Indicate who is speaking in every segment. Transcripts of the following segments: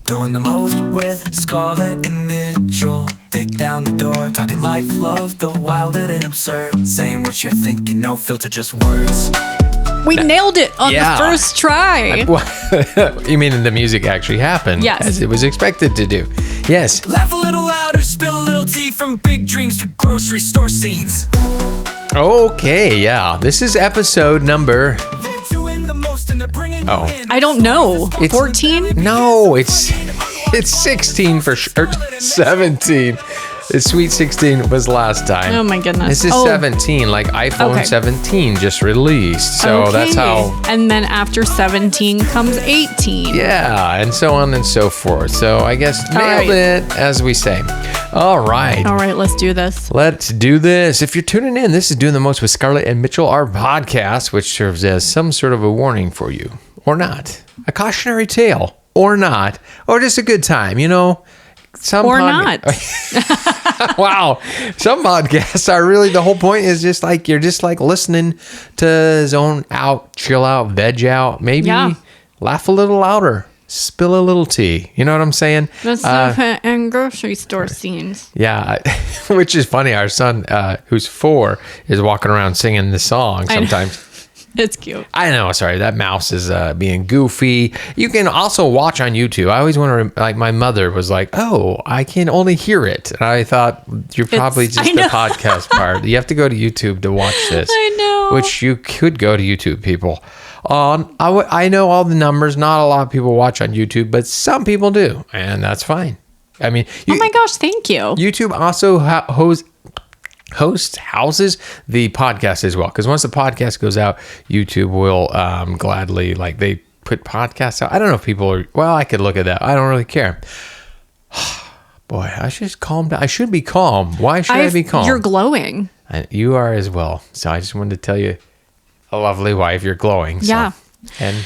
Speaker 1: Doing the most with Scarlet and Mitchell. Dick down the door, talking life, love, the wild and absurd. Saying what you're thinking, no filter, just words.
Speaker 2: We nailed it on the first try.
Speaker 3: You mean the music actually happened?
Speaker 2: Yes.
Speaker 3: As it was expected to do. Yes.
Speaker 1: Laugh a little louder, spill a little tea, from big dreams to grocery store scenes.
Speaker 3: Okay, yeah. This is episode number...
Speaker 2: I don't know. 14?
Speaker 3: No, it's 16 for sure. 17. The Sweet 16 was last time.
Speaker 2: Oh my goodness.
Speaker 3: This is 17, like iPhone 17 just released. So that's how.
Speaker 2: And then after 17 comes 18.
Speaker 3: Yeah, and so on and so forth. So I guess nailed it, as we say. All right.
Speaker 2: All right, let's do this.
Speaker 3: Let's do this. If you're tuning in, this is Doing the Most with Scarlet and Mitchell, our podcast, which serves as some sort of a warning for you, or not. A cautionary tale, or not. Or just a good time, you know?
Speaker 2: Not.
Speaker 3: Wow. Some podcasts are really, the whole point is just like, you're just like listening to zone out, chill out, veg out, maybe laugh a little louder, spill a little tea. You know what I'm saying?
Speaker 2: That's and grocery store scenes.
Speaker 3: Yeah. Which is funny. Our son, who's 4, is walking around singing the song sometimes.
Speaker 2: It's cute.
Speaker 3: I know. Sorry, that mouse is being goofy. You can also watch on YouTube. I always want to, like, my mother was like, "Oh, I can only hear it," and I thought you're probably just the podcast part. You have to go to YouTube to watch this.
Speaker 2: I know.
Speaker 3: Which you could go to YouTube, people. I know all the numbers. Not a lot of people watch on YouTube, but some people do, and that's fine. I mean,
Speaker 2: oh my gosh, thank you.
Speaker 3: YouTube also houses the podcast as well, because once the podcast goes out, YouTube will gladly, like, they put podcasts out. I don't know if people are, well, I could look at that. I don't really care. Boy, I should just calm down. I should be calm. Why should I be calm?
Speaker 2: You're glowing.
Speaker 3: You are as well. So I just wanted to tell you, a lovely wife, you're glowing. So.
Speaker 2: Yeah.
Speaker 3: And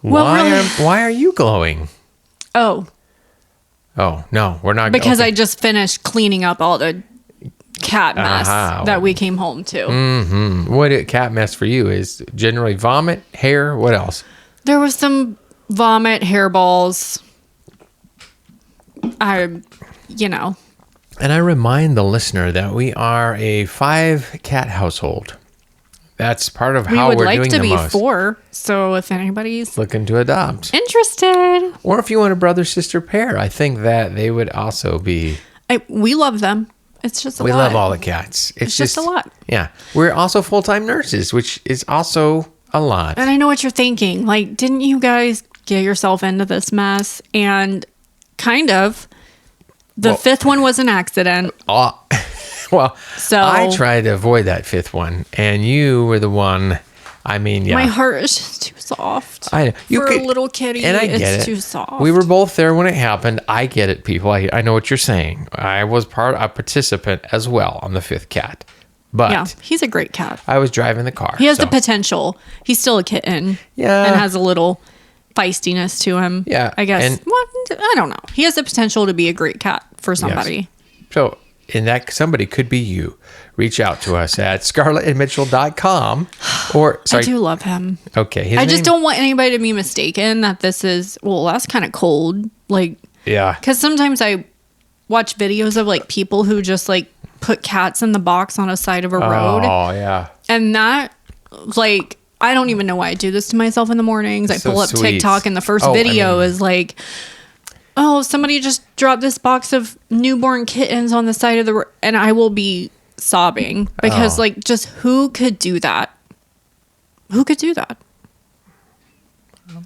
Speaker 2: well,
Speaker 3: why are you glowing?
Speaker 2: Oh,
Speaker 3: no, we're not.
Speaker 2: Because I just finished cleaning up all the cat mess that we came home to.
Speaker 3: Mm-hmm. What cat mess for you is generally vomit, hair, what else?
Speaker 2: There was some vomit, hairballs. And I
Speaker 3: remind the listener that we are a 5-cat household. That's part of how we're doing the most. We would like to be
Speaker 2: 4, so if anybody's
Speaker 3: looking to adopt,
Speaker 2: interested,
Speaker 3: or if you want a brother-sister pair, I think that they would also be.
Speaker 2: We love them. It's just a lot.
Speaker 3: We love all the cats. It's
Speaker 2: just a lot.
Speaker 3: Yeah. We're also full-time nurses, which is also a lot.
Speaker 2: And I know what you're thinking. Like, didn't you guys get yourself into this mess? And kind of. The 5th one was an accident.
Speaker 3: Well,
Speaker 2: so
Speaker 3: I tried to avoid that 5th one, and you were the one. I mean, yeah.
Speaker 2: My heart is just too soft.
Speaker 3: I know.
Speaker 2: For a little kitty,
Speaker 3: and I get
Speaker 2: it's
Speaker 3: it.
Speaker 2: too soft.
Speaker 3: We were both there when it happened. I get it, people. I know what you're saying. I was a participant as well on the 5th cat. But
Speaker 2: yeah, he's a great cat.
Speaker 3: I was driving the car.
Speaker 2: He has the potential. He's still a kitten.
Speaker 3: Yeah.
Speaker 2: And has a little feistiness to him.
Speaker 3: Yeah.
Speaker 2: I guess. I don't know. He has the potential to be a great cat for somebody.
Speaker 3: Yes. So, and that somebody could be you. Reach out to us at scarletandmitchell.com. Or, sorry.
Speaker 2: I do love him.
Speaker 3: Okay.
Speaker 2: I just don't want anybody to be mistaken that this is, well, that's kind of cold. Like,
Speaker 3: yeah.
Speaker 2: Because sometimes I watch videos of, like, people who just, like, put cats in the box on a side of a road.
Speaker 3: Oh, yeah.
Speaker 2: And that, like, I don't even know why I do this to myself in the mornings. I pull up TikTok and the first video is like, oh, somebody just dropped this box of newborn kittens on the side of the road. And I will be sobbing because, like, just who could do that? Who could do that?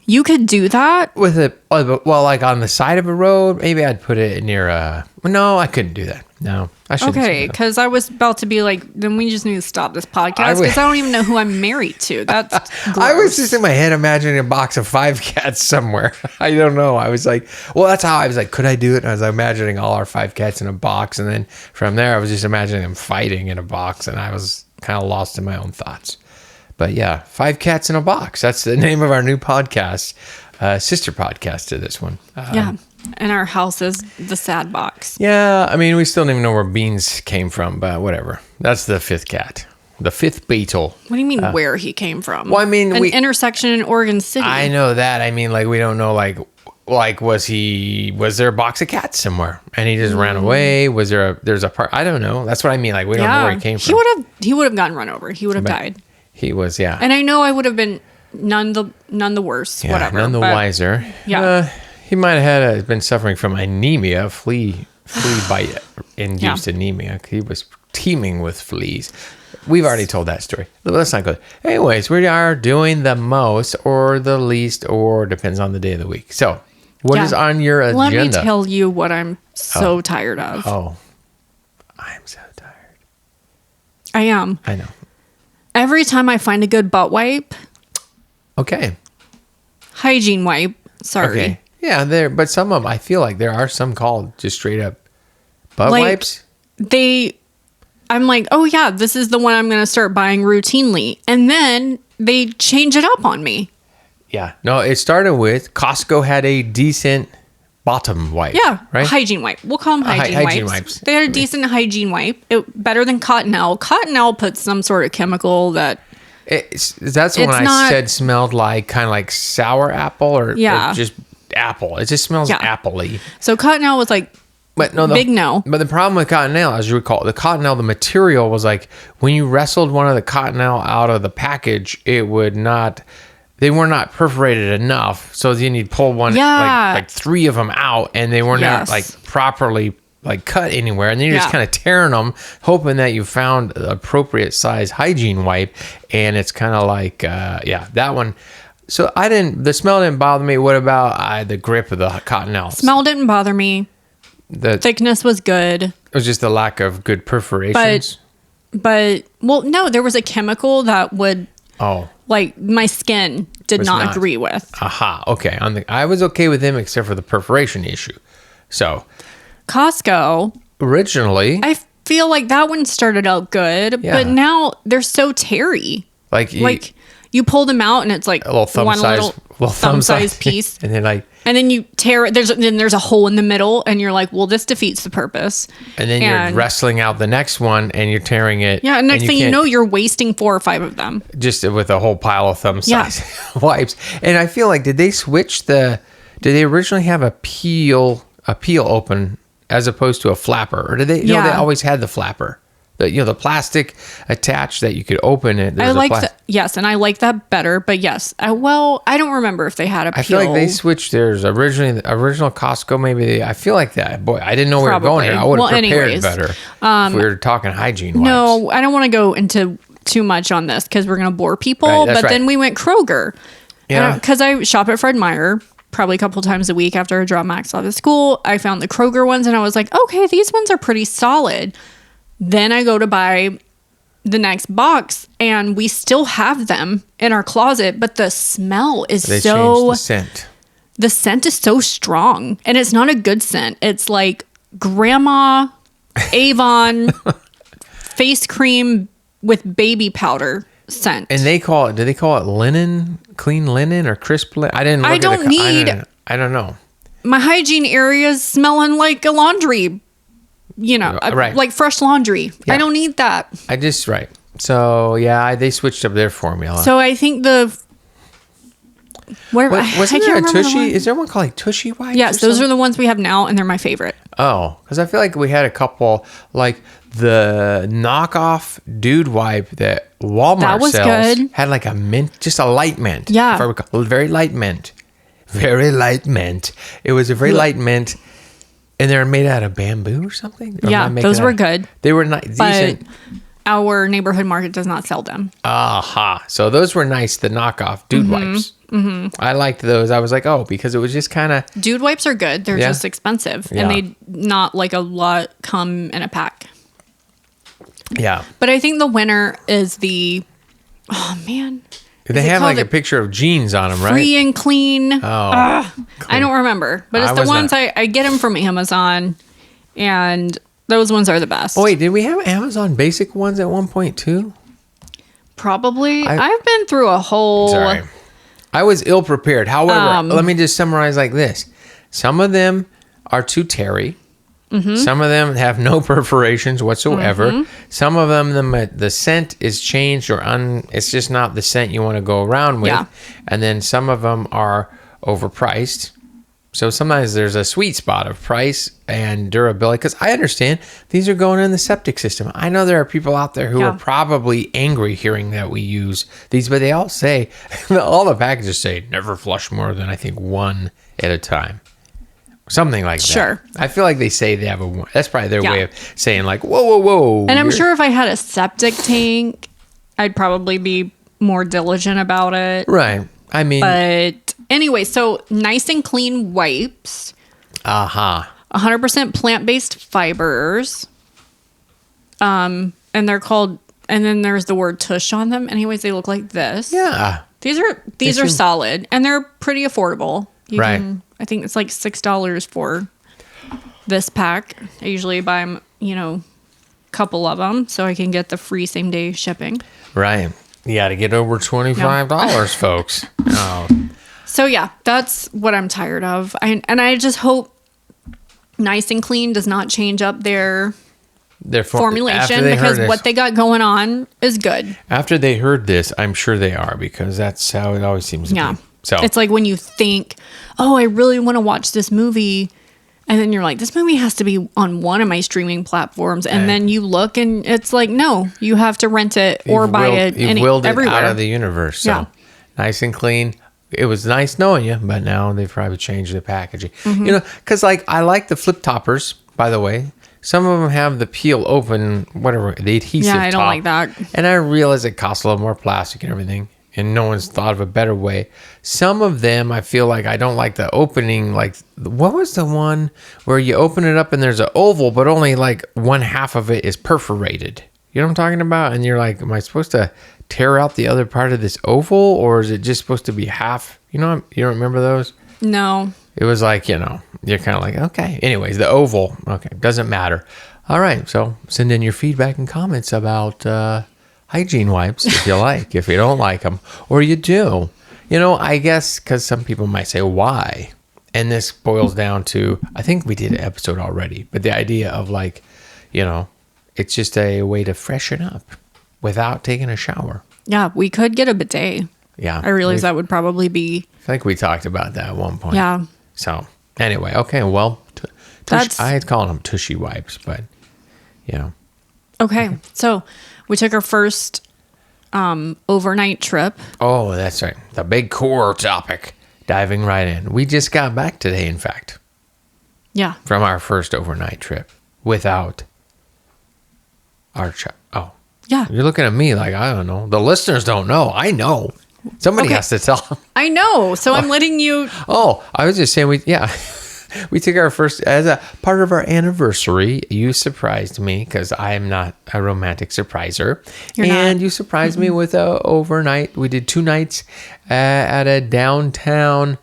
Speaker 2: You could do that?
Speaker 3: With a, well, like on the side of a road, maybe I'd put it near a, no, I couldn't do that. No, I shouldn't.
Speaker 2: Okay, because I was about to be like, then we just need to stop this podcast because I don't even know who I'm married to. That's gross.
Speaker 3: I was just in my head imagining a box of 5 cats somewhere. I don't know. I was like, well, that's how I was like, could I do it? And I was imagining all our 5 cats in a box. And then from there, I was just imagining them fighting in a box. And I was kind of lost in my own thoughts. But yeah, 5 cats in a box. That's the name of our new podcast, sister podcast to this one.
Speaker 2: Yeah. And our house is the sad box.
Speaker 3: Yeah. I mean, we still don't even know where Beans came from, but whatever. That's the 5th cat. The 5th beetle.
Speaker 2: What do you mean where he came from?
Speaker 3: Well, I mean,
Speaker 2: an intersection in Oregon City.
Speaker 3: I know that. I mean, like, we don't know, like, like, was there a box of cats somewhere and he just ran away? Was there's a part? I don't know. That's what I mean. Like, we don't know where he came from.
Speaker 2: He would have gotten run over. He would have died.
Speaker 3: He was, yeah.
Speaker 2: And I know I would have been none the worse, whatever.
Speaker 3: None the wiser.
Speaker 2: Yeah.
Speaker 3: He might have been suffering from anemia, flea bite induced anemia. He was teeming with fleas. We've already told that story. Let's not go. Anyways, we are doing the most or the least, or depends on the day of the week. So, what is on your agenda?
Speaker 2: Let me tell you what I'm so tired of.
Speaker 3: Oh, I'm so tired.
Speaker 2: I am.
Speaker 3: I know.
Speaker 2: Every time I find a good butt wipe.
Speaker 3: Okay.
Speaker 2: Hygiene wipe. Sorry.
Speaker 3: Okay. Yeah, but some of them, I feel like there are some called just straight up butt wipes.
Speaker 2: I'm like, oh yeah, this is the one I'm going to start buying routinely. And then they change it up on me.
Speaker 3: Yeah. No, it started with Costco had a decent bottom wipe.
Speaker 2: Yeah.
Speaker 3: Right?
Speaker 2: Hygiene wipe. We'll call them hygiene wipes. They had a decent hygiene wipe. Better than Cottonelle. Cottonelle puts some sort of chemical that...
Speaker 3: That's when I said smelled like kind of like sour apple or just apple. It just smells apple-y.
Speaker 2: So Cottonelle was like...
Speaker 3: But no,
Speaker 2: big no.
Speaker 3: But the problem with Cottonelle, as you recall, the material was like when you wrestled one of the Cottonelle out of the package, they were not perforated enough. So then you'd pull one, like 3 of them out, and they were not like properly like cut anywhere. And then you're just kind of tearing them, hoping that you found the appropriate size hygiene wipe. And it's kind of like, that one. So the smell didn't bother me. What about the grip of the Cottonelle?
Speaker 2: Smell didn't bother me. The thickness was good.
Speaker 3: It was just the lack of good perforations.
Speaker 2: But no, there was a chemical that would, like my skin did not agree with.
Speaker 3: Aha, okay. I was okay with him except for the perforation issue. So,
Speaker 2: Costco
Speaker 3: originally,
Speaker 2: I feel like that one started out good, but now they're so terry. Like you pull them out and it's like
Speaker 3: a little thumb size
Speaker 2: piece,
Speaker 3: and
Speaker 2: then you tear it. There's a hole in the middle, and you're like, well, this defeats the purpose.
Speaker 3: And then you're wrestling out the next one, and you're tearing it.
Speaker 2: Yeah, and next thing you know, you're wasting 4 or 5 of them
Speaker 3: just with a whole pile of thumb size wipes. And I feel like did they originally have a peel open as opposed to a flapper, or did they? No, they always had the flapper. The plastic attached that you could open it.
Speaker 2: I like that. Yes, and I like that better. But yes, I don't remember if they had a peel.
Speaker 3: I feel like they switched theirs originally. The original Costco, maybe. I feel like that. Boy, I didn't know we were going here. I would have prepared better if we were talking hygiene wipes.
Speaker 2: No, I don't want to go into too much on this because we're going to bore people. Right, then we went Kroger. Yeah. Because I shop at Fred Meyer probably a couple times a week after I drop Max off at school. I found the Kroger ones and I was like, okay, these ones are pretty solid. Then I go to buy the next box and we still have them in our closet, but the smell is
Speaker 3: changed the scent.
Speaker 2: The scent is so strong and it's not a good scent. It's like grandma Avon face cream with baby powder scent.
Speaker 3: And do they call it linen, clean linen or crisp linen? I didn't look I don't know.
Speaker 2: My hygiene area is smelling like a laundry like fresh laundry. Yeah. I don't need that.
Speaker 3: So they switched up their formula.
Speaker 2: So I think
Speaker 3: wasn't there a Tushy? Is there one called like Tushy wipes?
Speaker 2: Yes, those are the ones we have now, and they're my favorite.
Speaker 3: Oh, because I feel like we had a couple, like the knockoff dude wipe that Walmart sells good. Had like a mint, just a light mint.
Speaker 2: Yeah,
Speaker 3: if I recall, very light mint. It was a very light mint. And they're made out of bamboo or something?
Speaker 2: Yeah, those were good.
Speaker 3: They were decent.
Speaker 2: Our neighborhood market does not sell them.
Speaker 3: Aha. So those were nice, the knockoff dude wipes. Mm-hmm. I liked those. I was like, because it was just kind of...
Speaker 2: Dude wipes are good. They're just expensive. Yeah. And they not like a lot come in a pack.
Speaker 3: Yeah.
Speaker 2: But I think the winner is the... Oh, man.
Speaker 3: They have like a picture of jeans on them, right?
Speaker 2: Free and clean.
Speaker 3: Oh,
Speaker 2: cool. I don't remember, but it's the ones I get them from Amazon, and those ones are the best.
Speaker 3: Oh wait, did we have Amazon basic ones at one point too?
Speaker 2: Probably. I've been through a whole.
Speaker 3: Sorry, I was ill prepared. However, let me just summarize like this: some of them are too terry. Mm-hmm. Some of them have no perforations whatsoever. Mm-hmm. Some of them, the scent is changed it's just not the scent you want to go around with. Yeah. And then some of them are overpriced. So sometimes there's a sweet spot of price and durability, because I understand these are going in the septic system. I know there are people out there who are probably angry hearing that we use these, but they all say, all the packages say, never flush more than I think one at a time. Something like that.
Speaker 2: Sure.
Speaker 3: I feel like they say they have that's probably their way of saying like, whoa.
Speaker 2: And I'm sure if I had a septic tank, I'd probably be more diligent about it.
Speaker 3: Right. I mean.
Speaker 2: But anyway, so Nice and Clean wipes. 100% plant-based fibers. And they're called, and then there's the word tush on them. Anyways, they look like this.
Speaker 3: Yeah.
Speaker 2: These are solid, and they're pretty affordable.
Speaker 3: Right.
Speaker 2: I think it's like $6 for this pack. I usually buy them, a couple of them so I can get the free same day shipping.
Speaker 3: Right. You got to get over $25, folks. Oh.
Speaker 2: So yeah, that's what I'm tired of. And I just hope Nice and Clean does not change up their formulation, because what they got going on is good.
Speaker 3: After they heard this, I'm sure they are, because that's how it always seems to be. So
Speaker 2: it's like when you think, oh, I really want to watch this movie, and then you're like, this movie has to be on one of my streaming platforms, and then you look and it's like, no, you have to rent it or buy it.
Speaker 3: You've willed it out of the universe. So Nice and Clean. It was nice knowing you, but now they've probably changed the packaging. Because I like the flip toppers, by the way. Some of them have the peel open, whatever, the adhesive top.
Speaker 2: Yeah, I don't like that.
Speaker 3: And I realize it costs a little more plastic and everything, and no one's thought of a better way. Some of them, I feel like I don't like the opening. Like, what was the one where you open it up and there's an oval, but only like one half of it is perforated? You know what I'm talking about? And you're like, am I supposed to tear out the other part of this oval, or is it just supposed to be half? You don't remember those?
Speaker 2: No.
Speaker 3: It was like, you're kind of like, okay. Anyways, the oval, okay, doesn't matter. All right, so send in your feedback and comments about hygiene wipes if you like, if you don't like them, or you do. I guess because some people might say, why? And this boils down to, I think we did an episode already, but the idea of like, it's just a way to freshen up without taking a shower.
Speaker 2: Yeah, we could get a bidet.
Speaker 3: Yeah.
Speaker 2: I realize that would probably be.
Speaker 3: I think we talked about that at one point.
Speaker 2: Yeah.
Speaker 3: So anyway, okay, well, I had called them tushy wipes, but
Speaker 2: Okay, so we took our first overnight trip.
Speaker 3: Oh, that's right. The big core topic. Diving right in. We just got back today, in fact.
Speaker 2: Yeah.
Speaker 3: From our first overnight trip without our child. Oh.
Speaker 2: Yeah.
Speaker 3: You're looking at me like, I don't know. The listeners don't know. I know. Somebody has to tell them.
Speaker 2: I know. So I'm letting you.
Speaker 3: Oh, I was just saying we took our first, as a part of our anniversary, you surprised me because I am not a romantic surpriser.
Speaker 2: You're not.
Speaker 3: You surprised me with a overnight. We did 2 nights at a downtown,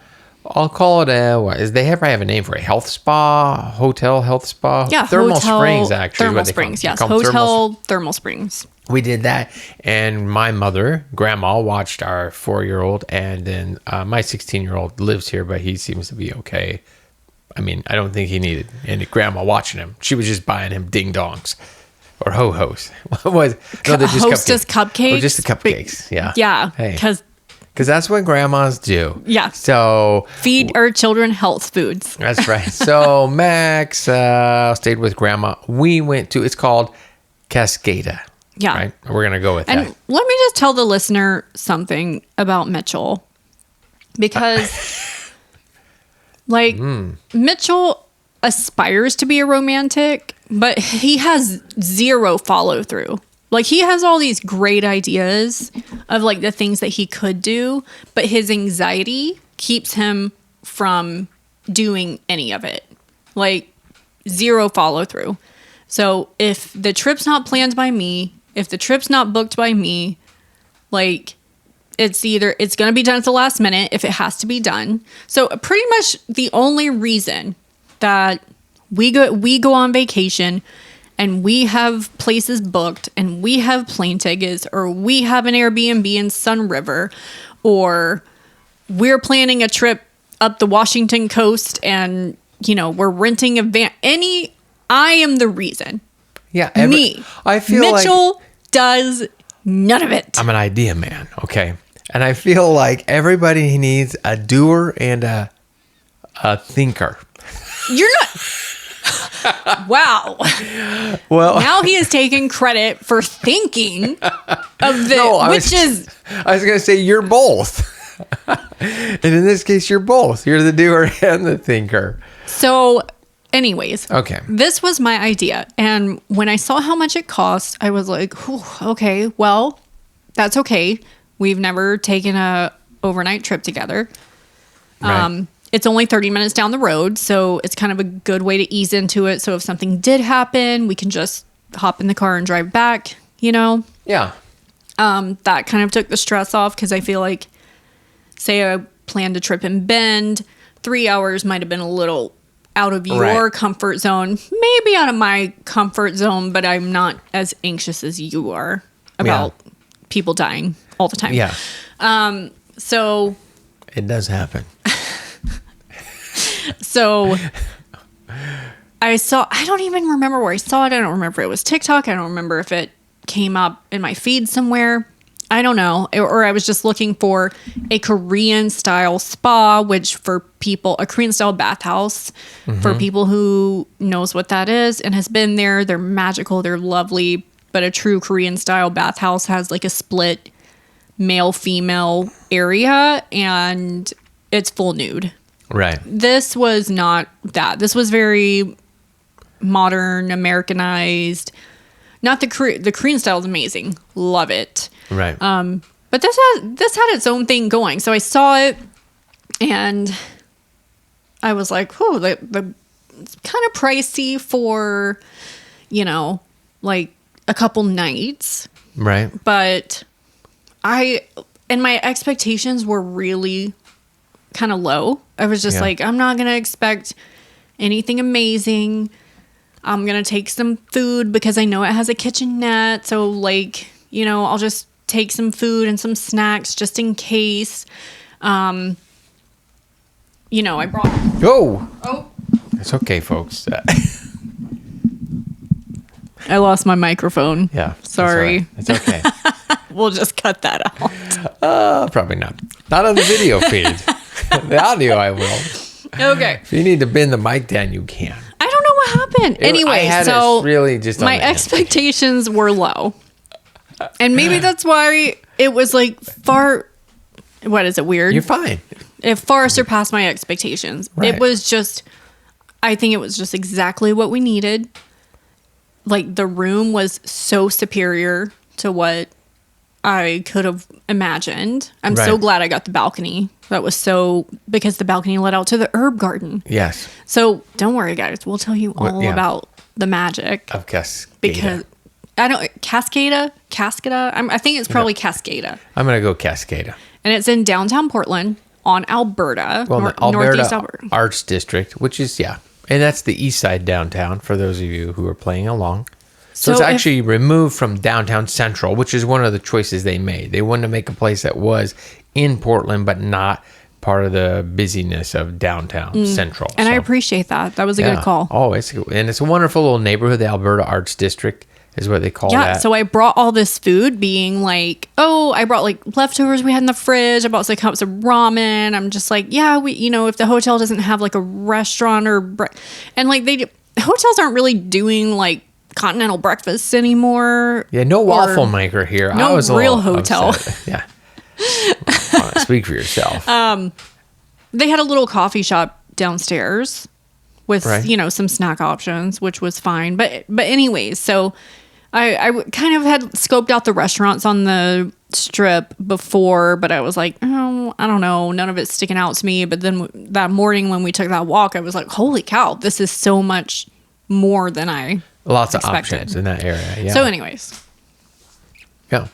Speaker 3: I'll call it they probably have a name for a health spa, hotel health spa.
Speaker 2: Yeah,
Speaker 3: Thermal Springs, actually.
Speaker 2: Thermal Springs, yes. Hotel Thermal Springs.
Speaker 3: We did that, and my mother, grandma, watched our 4-year-old, and then my 16-year-old lives here, but he seems to be okay. I mean, I don't think he needed any grandma watching him. She was just buying him ding-dongs or ho-hos. What was no, they're just
Speaker 2: Hostess cupcakes?
Speaker 3: Oh, just the cupcakes, yeah.
Speaker 2: Yeah,
Speaker 3: because that's what grandmas do.
Speaker 2: Yeah.
Speaker 3: So
Speaker 2: feed our children health foods.
Speaker 3: That's right. So Max stayed with grandma. We went to, it's called Cascada.
Speaker 2: Yeah.
Speaker 3: Right? We're going to go with that.
Speaker 2: And let me just tell the listener something about Mitchell. Because, Mitchell aspires to be a romantic, but he has zero follow through. Like, he has all these great ideas of, the things that he could do, but his anxiety keeps him from doing any of it. Zero follow through. So, if the trip's not planned by me, if the trip's not booked by me, it's going to be done at the last minute if it has to be done. So, pretty much the only reason that we go on vacation and we have places booked and we have plane tickets, or we have an Airbnb in Sun River, or we're planning a trip up the Washington coast and, we're renting a van. I am the reason.
Speaker 3: Yeah.
Speaker 2: I feel Mitchell does none of it.
Speaker 3: I'm an idea man. Okay. And I feel like everybody needs a doer and a a thinker.
Speaker 2: You're not. Wow.
Speaker 3: Well,
Speaker 2: now he is taking credit for thinking of the, I was
Speaker 3: going to say you're both. And in this case, you're both. You're the doer and the thinker.
Speaker 2: So anyways,
Speaker 3: okay.
Speaker 2: This was my idea. And when I saw how much it cost, I was like, okay, well, that's okay. We've never taken a overnight trip together.
Speaker 3: Right.
Speaker 2: It's only 30 minutes down the road, so it's kind of a good way to ease into it. So if something did happen, we can just hop in the car and drive back, you know?
Speaker 3: Yeah.
Speaker 2: That kind of took the stress off because I feel like, say I planned a trip in Bend, 3 hours might have been a little out of your comfort zone, maybe out of my comfort zone, but I'm not as anxious as you are about people dying all the time.
Speaker 3: Yeah.
Speaker 2: So
Speaker 3: it does happen.
Speaker 2: So I don't even remember where I saw it. I don't remember if it was TikTok. I don't remember if it came up in my feed somewhere. I don't know. Or I was just looking for a Korean style spa, which for people, a Korean style bathhouse for people who knows what that is and has been there. They're magical. They're lovely. But a true Korean style bathhouse has like a split male female area and it's full nude.
Speaker 3: Right.
Speaker 2: This was not that. This was very modern, Americanized. Not the Korean style is amazing. Love it.
Speaker 3: Right.
Speaker 2: But this had its own thing going. So I saw it and I was like, "Oh, it's kind of pricey for, you know, like a couple nights."
Speaker 3: Right.
Speaker 2: But my expectations were really kind of low. I was just like, I'm not going to expect anything amazing. I'm going to take some food because I know it has a kitchenette. So like, you know, I'll just take some food and some snacks just in case. You know, I brought...
Speaker 3: Oh. It's okay, folks.
Speaker 2: I lost my microphone.
Speaker 3: Yeah.
Speaker 2: Sorry.
Speaker 3: It's okay.
Speaker 2: We'll just cut that out.
Speaker 3: Probably not. Not on the video feed. The audio, I will.
Speaker 2: Okay.
Speaker 3: If you need to bend the mic down, you can.
Speaker 2: I don't know what happened. Anyway, so
Speaker 3: really just
Speaker 2: my expectations were low. And maybe that's why it was like what is it, weird?
Speaker 3: You're fine.
Speaker 2: It far surpassed my expectations.
Speaker 3: Right.
Speaker 2: I think it was just exactly what we needed. Like the room was so superior to what I could have imagined. I'm so glad I got the balcony. Because the balcony led out to the herb garden.
Speaker 3: Yes.
Speaker 2: So don't worry, guys. We'll tell you all about the magic
Speaker 3: of Cascada.
Speaker 2: Because Cascada. I think it's probably Cascada.
Speaker 3: I'm gonna go Cascada.
Speaker 2: And it's in downtown Portland on Alberta, northeast Alberta
Speaker 3: Arts District, which is and that's the east side downtown. For those of you who are playing along. So it's actually removed from downtown Central, which is one of the choices they made. They wanted to make a place that was in Portland, but not part of the busyness of downtown Central.
Speaker 2: And I appreciate that. That was a good call.
Speaker 3: Oh, it's a wonderful little neighborhood. The Alberta Arts District is what they call that. Yeah,
Speaker 2: so I brought all this food being like, I brought like leftovers we had in the fridge. I bought like cups of ramen. I'm just like, if the hotel doesn't have like a restaurant and like hotels aren't really doing like continental breakfasts anymore.
Speaker 3: Yeah, no waffle maker here.
Speaker 2: No,
Speaker 3: I was
Speaker 2: real hotel.
Speaker 3: Yeah. Speak for yourself.
Speaker 2: They had a little coffee shop downstairs with some snack options, which was fine. But anyways, so I kind of had scoped out the restaurants on the strip before, but I was like, I don't know, none of it's sticking out to me. But then that morning when we took that walk, I was like, holy cow, this is so much more than I
Speaker 3: Lots
Speaker 2: expected.
Speaker 3: of options in that area. Yeah.
Speaker 2: So anyways.
Speaker 3: Yeah.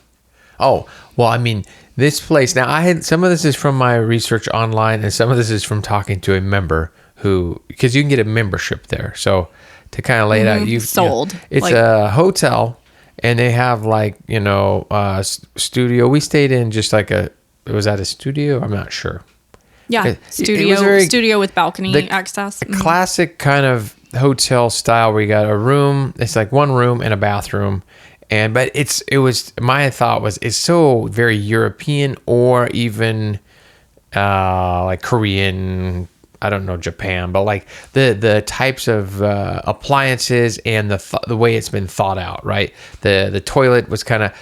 Speaker 3: Oh, well, I mean, this place, now I had, some of this is from my research online and some of this is from talking to a member because you can get a membership there. So to kind of lay it out,
Speaker 2: sold.
Speaker 3: It's a hotel and they have studio. We stayed in just was that a studio? I'm not sure.
Speaker 2: Yeah. Studio with balcony access.
Speaker 3: A classic kind of hotel style where you got a room. It's like one room and a bathroom. But my thought was it's so very European or even like Korean. I don't know Japan, but like the types of appliances and the way it's been thought out, right? The toilet was kind of,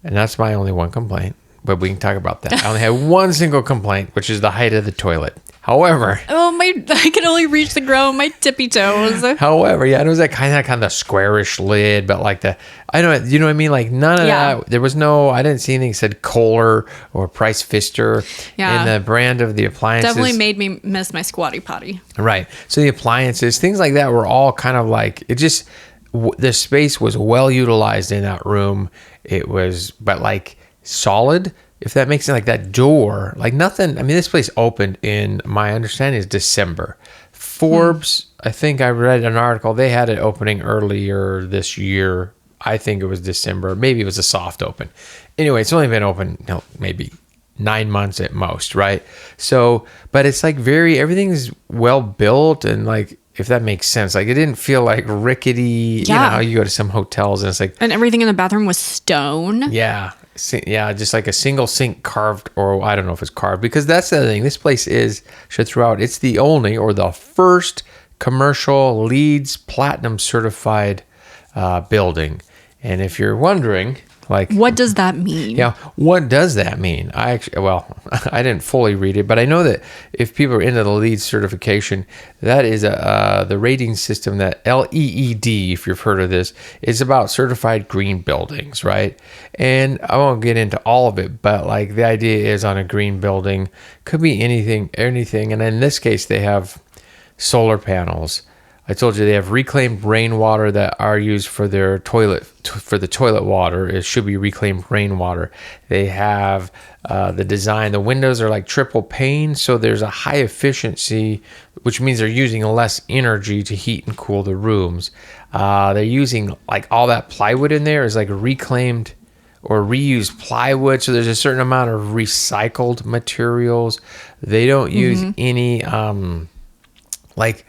Speaker 3: and that's my only one complaint, but we can talk about that. I only had one single complaint, which is the height of the toilet. However,
Speaker 2: I can only reach the ground, my tippy toes.
Speaker 3: However, yeah, it was that kind of squarish lid, but like you know what I mean? Like none of that. There was I didn't see anything that said Kohler or Price Pfister in the brand of the appliances.
Speaker 2: Definitely made me miss my squatty potty.
Speaker 3: Right. So the appliances, things like that were all kind of like, it just, the space was well utilized in that room. It was, but like solid, if that makes sense, like that door, like nothing. I mean, this place opened in, my understanding is December. Forbes, I think I read an article, they had it opening earlier this year. I think it was December. Maybe it was a soft open. Anyway, it's only been open, maybe 9 months at most, right? So, but it's like everything's well built, and like, if that makes sense, like it didn't feel like rickety. You know how you go to some hotels and it's like,
Speaker 2: and everything in the bathroom was stone.
Speaker 3: Yeah, just like a single sink carved, or I don't know if it's carved, because that's the other thing. This place should throw out, it's the only or the first commercial LEED Platinum certified building. And if you're wondering, like,
Speaker 2: what does that mean?
Speaker 3: Yeah, what does that mean? I I didn't fully read it, but I know that if people are into the LEED certification, that is the rating system that LEED, if you've heard of this, is about certified green buildings, right? And I won't get into all of it, but like the idea is on a green building, could be anything. And in this case, they have solar panels. I told you they have reclaimed rainwater that are used for their toilet, for the toilet water. It should be reclaimed rainwater. They have the design. The windows are like triple pane, so there's a high efficiency, which means they're using less energy to heat and cool the rooms. They're using like all that plywood in there is like reclaimed or reused plywood, so there's a certain amount of recycled materials. They don't use any like.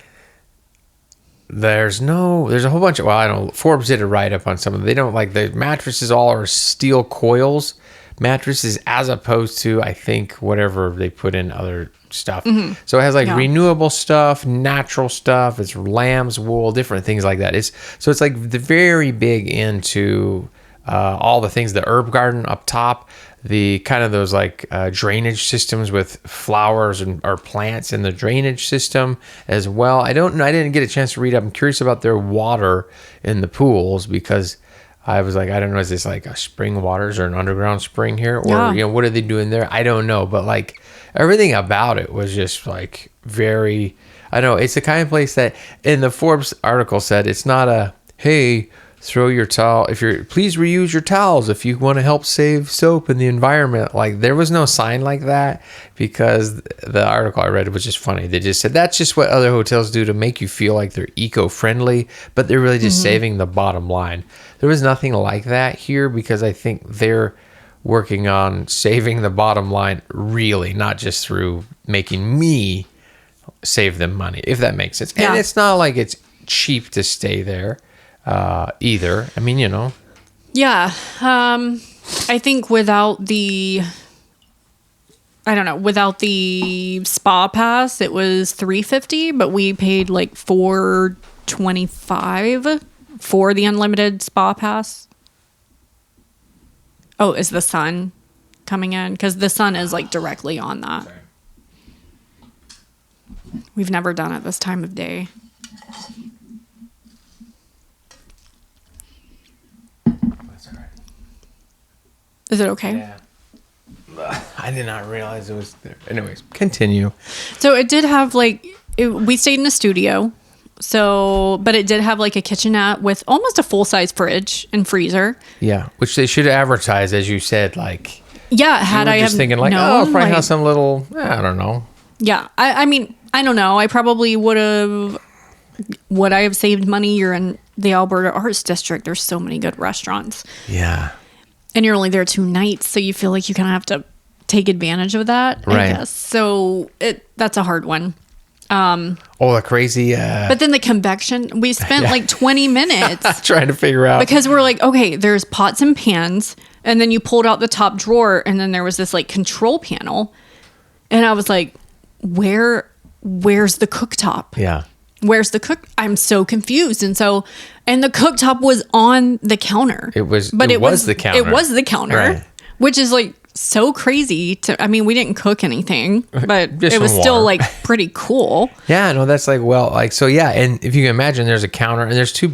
Speaker 3: There's a whole bunch of, I don't know, Forbes did a write-up on some of them. They don't, like, the mattresses all are steel coils mattresses, as opposed to, I think, whatever they put in other stuff. So it has like renewable stuff, natural stuff. It's lamb's wool, different things like that. It's like very big into all the things, the herb garden up top, the kind of those like drainage systems with flowers or plants in the drainage system as well. I don't know. I didn't get a chance to read up. I'm curious about their water in the pools, because I was like, I don't know, is this like a spring waters or an underground spring here? Or, what are they doing there? I don't know. But like everything about it was just like very, I don't know. It's the kind of place that in the Forbes article said, it's not a, hey, throw your towel, please reuse your towels if you want to help save soap in the environment. Like there was no sign like that, because the article I read was just funny. They just said that's just what other hotels do to make you feel like they're eco-friendly, but they're really just saving the bottom line. There was nothing like that here, because I think they're working on saving the bottom line, really, not just through making me save them money, if that makes sense. And it's not like it's cheap to stay there either. I mean, Yeah.
Speaker 2: I think without the spa pass, it was $350, but we paid like $425 for the unlimited spa pass. Oh, is the sun coming in? Because the sun is like directly on that. Sorry. We've never done it this time of day. Is it okay?
Speaker 3: Yeah. I did not realize it was there. Anyways, continue.
Speaker 2: So it did have we stayed in a studio. But it did have like a kitchenette with almost a full-size fridge and freezer. Yeah,
Speaker 3: which they should advertise, as you said, like.
Speaker 2: Yeah, had I just
Speaker 3: thinking like, known, it's probably have some little, I don't know.
Speaker 2: Yeah, I mean, I don't know. I probably would I have saved money? You're in the Alberta Arts District. There's so many good restaurants.
Speaker 3: Yeah.
Speaker 2: And you're only there 2 nights, so you feel like you kind of have to take advantage of that,
Speaker 3: right.
Speaker 2: I guess. So that's a hard one.
Speaker 3: The crazy.
Speaker 2: But then the convection, we spent like 20 minutes
Speaker 3: trying to figure out.
Speaker 2: Because we're like, okay, there's pots and pans. And then you pulled out the top drawer, and then there was this like control panel. And I was like, where where's the cooktop?
Speaker 3: Yeah.
Speaker 2: Where's the cook? I'm so confused. And the cooktop was on the counter.
Speaker 3: It was the counter.
Speaker 2: It was the counter,
Speaker 3: right.
Speaker 2: Which is like so crazy I mean, we didn't cook anything, but
Speaker 3: Just
Speaker 2: it was
Speaker 3: some
Speaker 2: still
Speaker 3: water.
Speaker 2: like pretty cool.
Speaker 3: Yeah, no, that's like, well, like, so yeah. And if you can imagine, there's a counter and there's two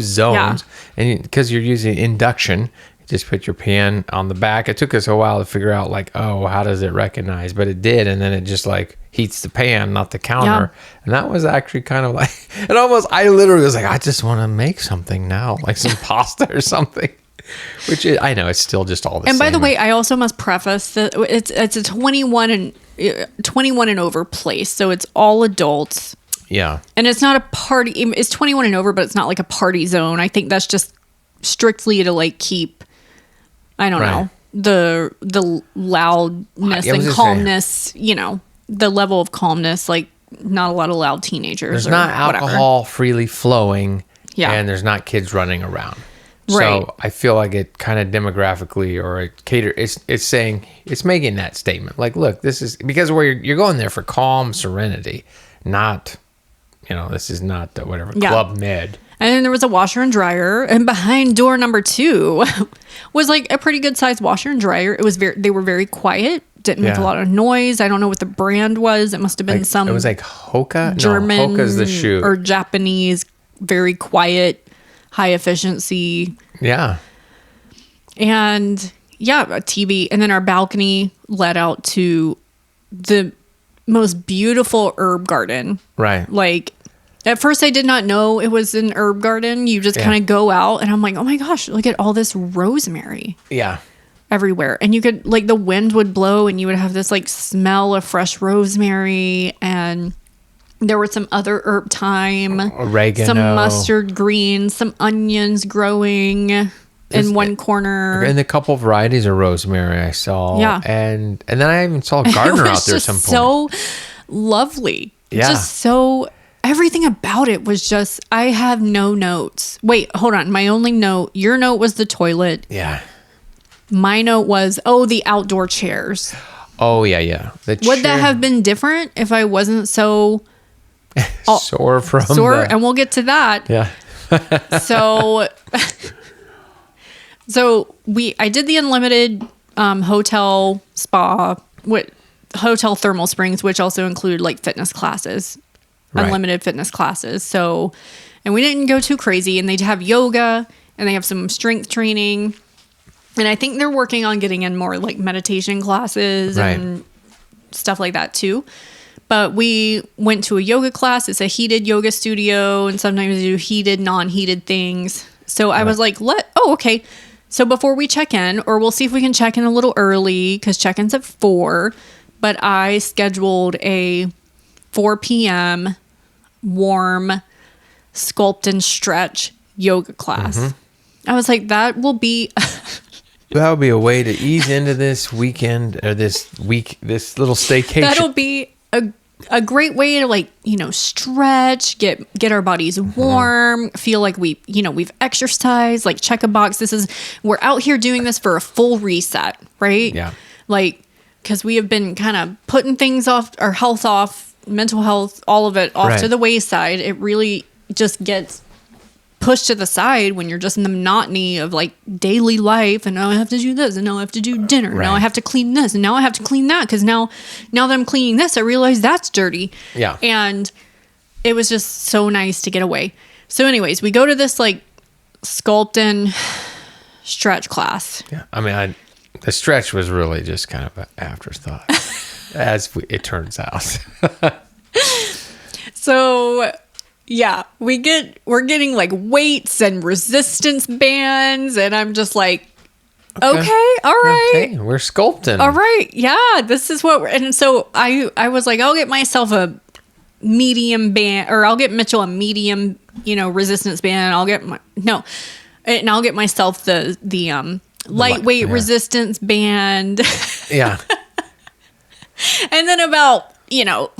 Speaker 3: zones.
Speaker 2: Yeah.
Speaker 3: And because you're using induction, you just put your pan on the back. It took us a while to figure out like, oh, how does it recognize? But it did. And then it just like heats the pan, not the counter. Yeah. And that was actually kind of like, I literally was like, I just want to make something now, like some pasta or something. Which I know it's still just all the same.
Speaker 2: And by the way, I also must preface that it's a 21 and over place, so it's all adults.
Speaker 3: Yeah.
Speaker 2: And it's not a party. It's 21 and over, but it's not like a party zone. I think that's just strictly to like keep, I don't know, the loudness and calmness. You know, the level of calmness. Like not a lot of loud teenagers.
Speaker 3: There's not alcohol freely flowing.
Speaker 2: Yeah.
Speaker 3: And there's not kids running around.
Speaker 2: Right.
Speaker 3: So I feel like it kind of demographically or it's saying, it's making that statement. Like, look, this is because you're going there for calm serenity, not, this is not the whatever Club Med.
Speaker 2: And then there was a washer and dryer, and behind door number 2 was like a pretty good sized washer and dryer. It was they were very quiet, didn't make a lot of noise. I don't know what the brand was. It must have been some.
Speaker 3: It was like Hoka.
Speaker 2: German
Speaker 3: no, Hoka's the shoe
Speaker 2: or Japanese, very quiet. High efficiency.
Speaker 3: Yeah.
Speaker 2: And a TV. And then our balcony led out to the most beautiful herb garden.
Speaker 3: Right.
Speaker 2: Like, at first I did not know it was an herb garden. You just kind of go out and I'm like, oh my gosh, look at all this rosemary.
Speaker 3: Yeah.
Speaker 2: Everywhere. And you could, like, the wind would blow and you would have this, like, smell of fresh rosemary, and there was some other herb thyme,
Speaker 3: oregano,
Speaker 2: some mustard greens, some onions growing in one corner,
Speaker 3: and a couple of varieties of rosemary I saw.
Speaker 2: Yeah,
Speaker 3: and then I even saw a gardener out there at some point.
Speaker 2: So lovely.
Speaker 3: Yeah,
Speaker 2: just so everything about it was just. I have no notes. Wait, hold on. My only note. Your note was the toilet.
Speaker 3: Yeah.
Speaker 2: My note was the outdoor chairs.
Speaker 3: Oh yeah.
Speaker 2: Would that have been different if I wasn't so
Speaker 3: sore
Speaker 2: and we'll get to that.
Speaker 3: Yeah.
Speaker 2: so I did the unlimited hotel spa with hotel thermal springs, which also include like fitness classes, unlimited fitness classes. So, and we didn't go too crazy, and they have yoga and they have some strength training, and I think they're working on getting in more like meditation classes and stuff like that too. But we went to a yoga class. It's a heated yoga studio, and sometimes they do heated, non-heated things. So I was like, okay. So before we check in, or we'll see if we can check in a little early because check-in's at 4. But I scheduled a 4 p.m. warm sculpt and stretch yoga class. Mm-hmm. I was like, that will be...
Speaker 3: That would be a way to ease into this weekend or this little staycation.
Speaker 2: That'll be a great way to, like, stretch, get our bodies warm, feel like we've exercised, like check a box. We're out here doing this for a full reset, right?
Speaker 3: Yeah.
Speaker 2: Like, because we have been kind of putting things off, our health off, mental health, all of it off to the wayside. It really just gets pushed to the side when you're just in the monotony of like daily life, and now I have to do this, and now I have to do dinner, now I have to clean this, and now I have to clean that, because now that I'm cleaning this, I realize that's dirty.
Speaker 3: Yeah.
Speaker 2: And it was just so nice to get away. So anyways, we go to this like sculpt and stretch class.
Speaker 3: Yeah. I mean, the stretch was really just kind of an afterthought, it turns out.
Speaker 2: So yeah, we're getting like weights and resistance bands, and I'm just like, okay, all right.
Speaker 3: Okay, we're sculpting.
Speaker 2: All right, yeah, this is what and so I was like, I'll get myself a medium band, or I'll get Mitchell a medium, resistance band. I'll get myself the lightweight resistance band.
Speaker 3: Yeah.
Speaker 2: And then about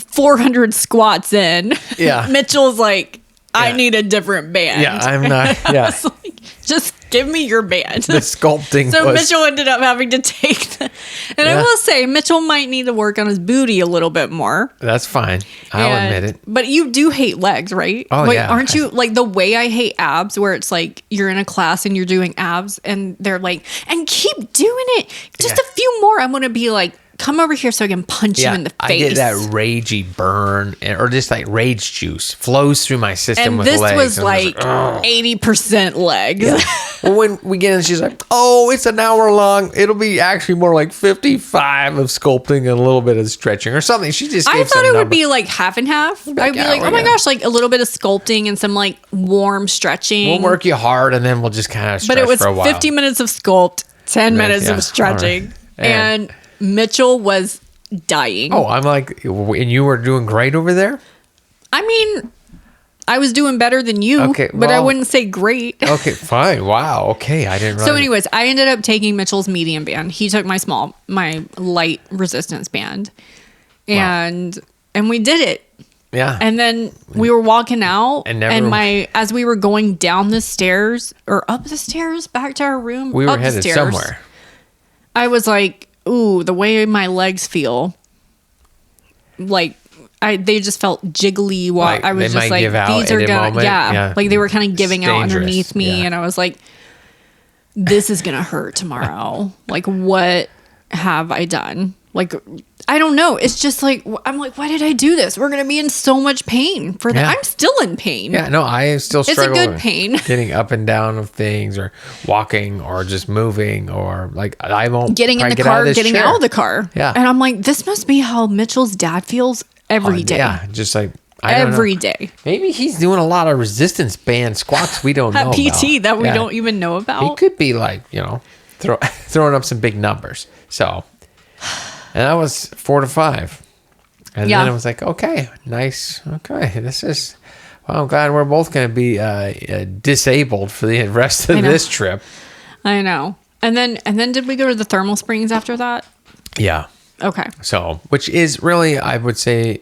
Speaker 2: 400 squats in, Mitchell's like, I need a different band.
Speaker 3: Yeah, I'm not. Yeah,
Speaker 2: like, just Give me your band.
Speaker 3: The sculpting.
Speaker 2: So Mitchell ended up having to take the, and I will say Mitchell might need to work on his booty a little bit more.
Speaker 3: That's fine. I'll admit it.
Speaker 2: But you do hate legs, right?
Speaker 3: Oh,
Speaker 2: like,
Speaker 3: yeah.
Speaker 2: Aren't you like the way I hate abs, where it's like you're in a class and you're doing abs and they're like, and keep doing it. Just a few more. I'm going to be like, come over here so I can punch you in the face.
Speaker 3: I get that ragey burn, or just like rage juice flows through my system
Speaker 2: and
Speaker 3: with
Speaker 2: this
Speaker 3: legs.
Speaker 2: was like 80% legs.
Speaker 3: Yeah. Well, when we get in, she's like, "Oh, it's an hour long. It'll be actually more like 55 of sculpting and a little bit of stretching or something." She just
Speaker 2: I
Speaker 3: gave
Speaker 2: thought
Speaker 3: some
Speaker 2: it would
Speaker 3: number.
Speaker 2: be like half and half. I'd be like,
Speaker 3: yeah,
Speaker 2: oh my gosh, like a little bit of sculpting and some like warm stretching.
Speaker 3: We'll work you hard, and then we'll just kind of stretch
Speaker 2: But it was
Speaker 3: for a while.
Speaker 2: 50 minutes of sculpt, 10 minutes of stretching.
Speaker 3: Right.
Speaker 2: And Mitchell was dying.
Speaker 3: Oh, I'm like, and you were doing great over there?
Speaker 2: I mean, I was doing better than you,
Speaker 3: Okay,
Speaker 2: but I
Speaker 3: well-
Speaker 2: wouldn't say great.
Speaker 3: Okay, fine. Wow. Okay, I didn't.
Speaker 2: So, anyways, I ended up taking Mitchell's medium band. He took my light resistance band, and we did it.
Speaker 3: Yeah.
Speaker 2: And then we were walking out,
Speaker 3: And
Speaker 2: as we were going down the stairs or up the stairs back to our room,
Speaker 3: we were
Speaker 2: up the
Speaker 3: headed
Speaker 2: stairs,
Speaker 3: somewhere.
Speaker 2: I was like, ooh, the way my legs feel, like they just felt jiggly. While
Speaker 3: Like,
Speaker 2: I was
Speaker 3: they
Speaker 2: just
Speaker 3: might
Speaker 2: like,
Speaker 3: give out
Speaker 2: these are
Speaker 3: in a
Speaker 2: gonna,
Speaker 3: moment. Yeah.
Speaker 2: like they were kind of giving
Speaker 3: It's
Speaker 2: out
Speaker 3: dangerous.
Speaker 2: underneath me,
Speaker 3: Yeah.
Speaker 2: and I was like, this is gonna hurt tomorrow. Like, what have I done? Like, I don't know. It's just like, I'm like, why did I do this? We're gonna be in so much pain for that.
Speaker 3: Yeah.
Speaker 2: I'm still in pain.
Speaker 3: Yeah, no, I still
Speaker 2: It's a
Speaker 3: struggle
Speaker 2: good
Speaker 3: with
Speaker 2: pain.
Speaker 3: getting up and down of things, or walking, or just moving, or like I won't
Speaker 2: Getting in
Speaker 3: probably
Speaker 2: the
Speaker 3: get
Speaker 2: car,
Speaker 3: this
Speaker 2: getting
Speaker 3: chair.
Speaker 2: out of the car.
Speaker 3: Yeah.
Speaker 2: And I'm like, this must be how Mitchell's dad feels every day.
Speaker 3: Yeah, just like I don't know.
Speaker 2: Every day.
Speaker 3: Maybe he's doing a lot of resistance band squats we don't know
Speaker 2: At PT
Speaker 3: about.
Speaker 2: that we
Speaker 3: Yeah.
Speaker 2: don't even know about.
Speaker 3: He could be like, throwing up some big numbers. So, and that was 4 to 5. And
Speaker 2: Yeah.
Speaker 3: then I was like, okay, nice. Okay, this is, well, I'm glad we're both going to be disabled for the rest of
Speaker 2: I know.
Speaker 3: this trip.
Speaker 2: I know. And then did we go to the thermal springs after that?
Speaker 3: Yeah.
Speaker 2: Okay.
Speaker 3: So, which is really, I would say,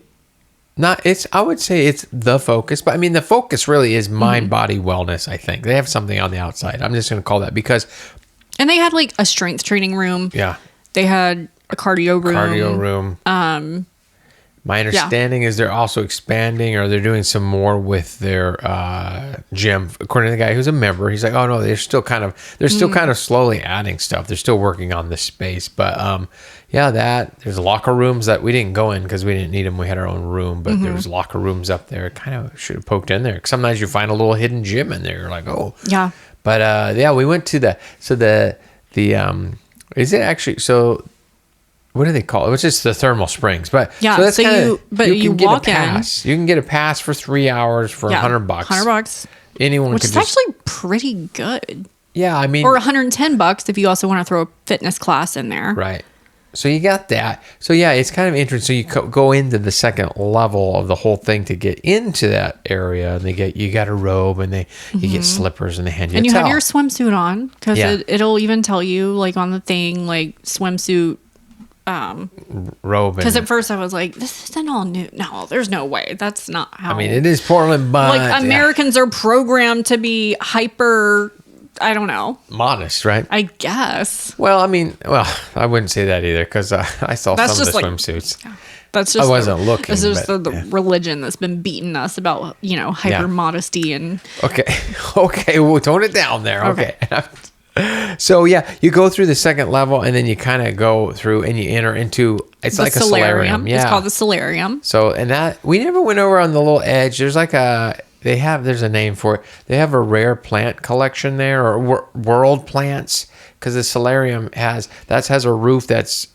Speaker 3: I would say it's the focus, but I mean, the focus really is mind body wellness. I think they have something on the outside. I'm just going to call that because,
Speaker 2: And they had like a strength training room.
Speaker 3: yeah,
Speaker 2: They had a cardio room.
Speaker 3: My understanding is they're also expanding, or they're doing some more with their gym. According to the guy who's a member, he's like, "Oh no, they're still kind of slowly adding stuff. They're still working on this space." But there's locker rooms that we didn't go in because we didn't need them. We had our own room, but there was locker rooms up there. Kind of should have poked in there. Sometimes you find a little hidden gym in there. You're like, oh,
Speaker 2: Yeah.
Speaker 3: But we went to is it actually so? What do they call it? It's just the thermal springs, but
Speaker 2: Yeah,
Speaker 3: So that's
Speaker 2: so
Speaker 3: kinda,
Speaker 2: you
Speaker 3: can get
Speaker 2: walk
Speaker 3: a
Speaker 2: in.
Speaker 3: pass. You can get a pass for 3 hours for $100.
Speaker 2: $100.
Speaker 3: Anyone
Speaker 2: Which
Speaker 3: could
Speaker 2: is
Speaker 3: just,
Speaker 2: actually pretty good.
Speaker 3: yeah. I mean,
Speaker 2: Or $110 if you also want to throw a fitness class in there.
Speaker 3: right. So you got that. So yeah, it's kind of interesting. So you go into the second level of the whole thing to get into that area, and you got a robe, and you get slippers, and they hand you
Speaker 2: And
Speaker 3: a
Speaker 2: you have
Speaker 3: towel.
Speaker 2: your swimsuit on because
Speaker 3: Yeah.
Speaker 2: it'll even tell you like on the thing, like swimsuit.
Speaker 3: robe.
Speaker 2: Because
Speaker 3: And,
Speaker 2: at first I was like, this isn't all new. No, there's no way. That's not how.
Speaker 3: I mean, it is Portland, but
Speaker 2: like Americans are programmed to be hyper. I don't know.
Speaker 3: modest, right?
Speaker 2: I guess
Speaker 3: Well, I mean, I wouldn't say that either because I saw
Speaker 2: That's
Speaker 3: some of
Speaker 2: just
Speaker 3: the
Speaker 2: like-
Speaker 3: swimsuits.
Speaker 2: that's just.
Speaker 3: I wasn't looking,
Speaker 2: This is
Speaker 3: but,
Speaker 2: the
Speaker 3: yeah.
Speaker 2: religion that's been beating us about hyper modesty and
Speaker 3: Okay, we'll tone it down there. Okay. So yeah, you go through the second level, and then you kind of go through and you enter into it's
Speaker 2: the
Speaker 3: like a solarium. Yeah,
Speaker 2: It's called the solarium.
Speaker 3: So and that we never went over on the little edge. There's like there's a name for it. They have a rare plant collection there, or world plants, because the solarium has a roof that's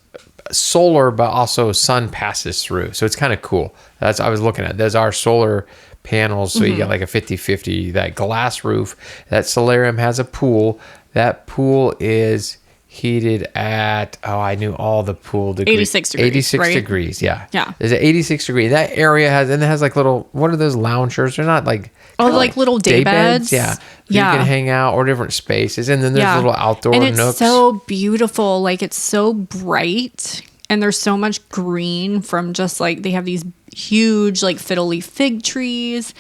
Speaker 3: solar, but also sun passes through. So it's kind of cool. I was looking at. There's our solar panels, so you get like a 50-50, that glass roof. That solarium has a pool. That pool is heated at, I knew all the pool degrees.
Speaker 2: 86 degrees,
Speaker 3: 86
Speaker 2: right?
Speaker 3: degrees, yeah.
Speaker 2: Yeah.
Speaker 3: There's an 86 degree. That area has like little, what are those loungers? They're not like... kinda
Speaker 2: like little day beds?
Speaker 3: Yeah.
Speaker 2: Yeah.
Speaker 3: You can hang out, or different spaces. And then there's little outdoor
Speaker 2: and it's
Speaker 3: nooks.
Speaker 2: so beautiful. Like it's so bright, and there's so much green from just like they have these huge like fiddle leaf fig trees,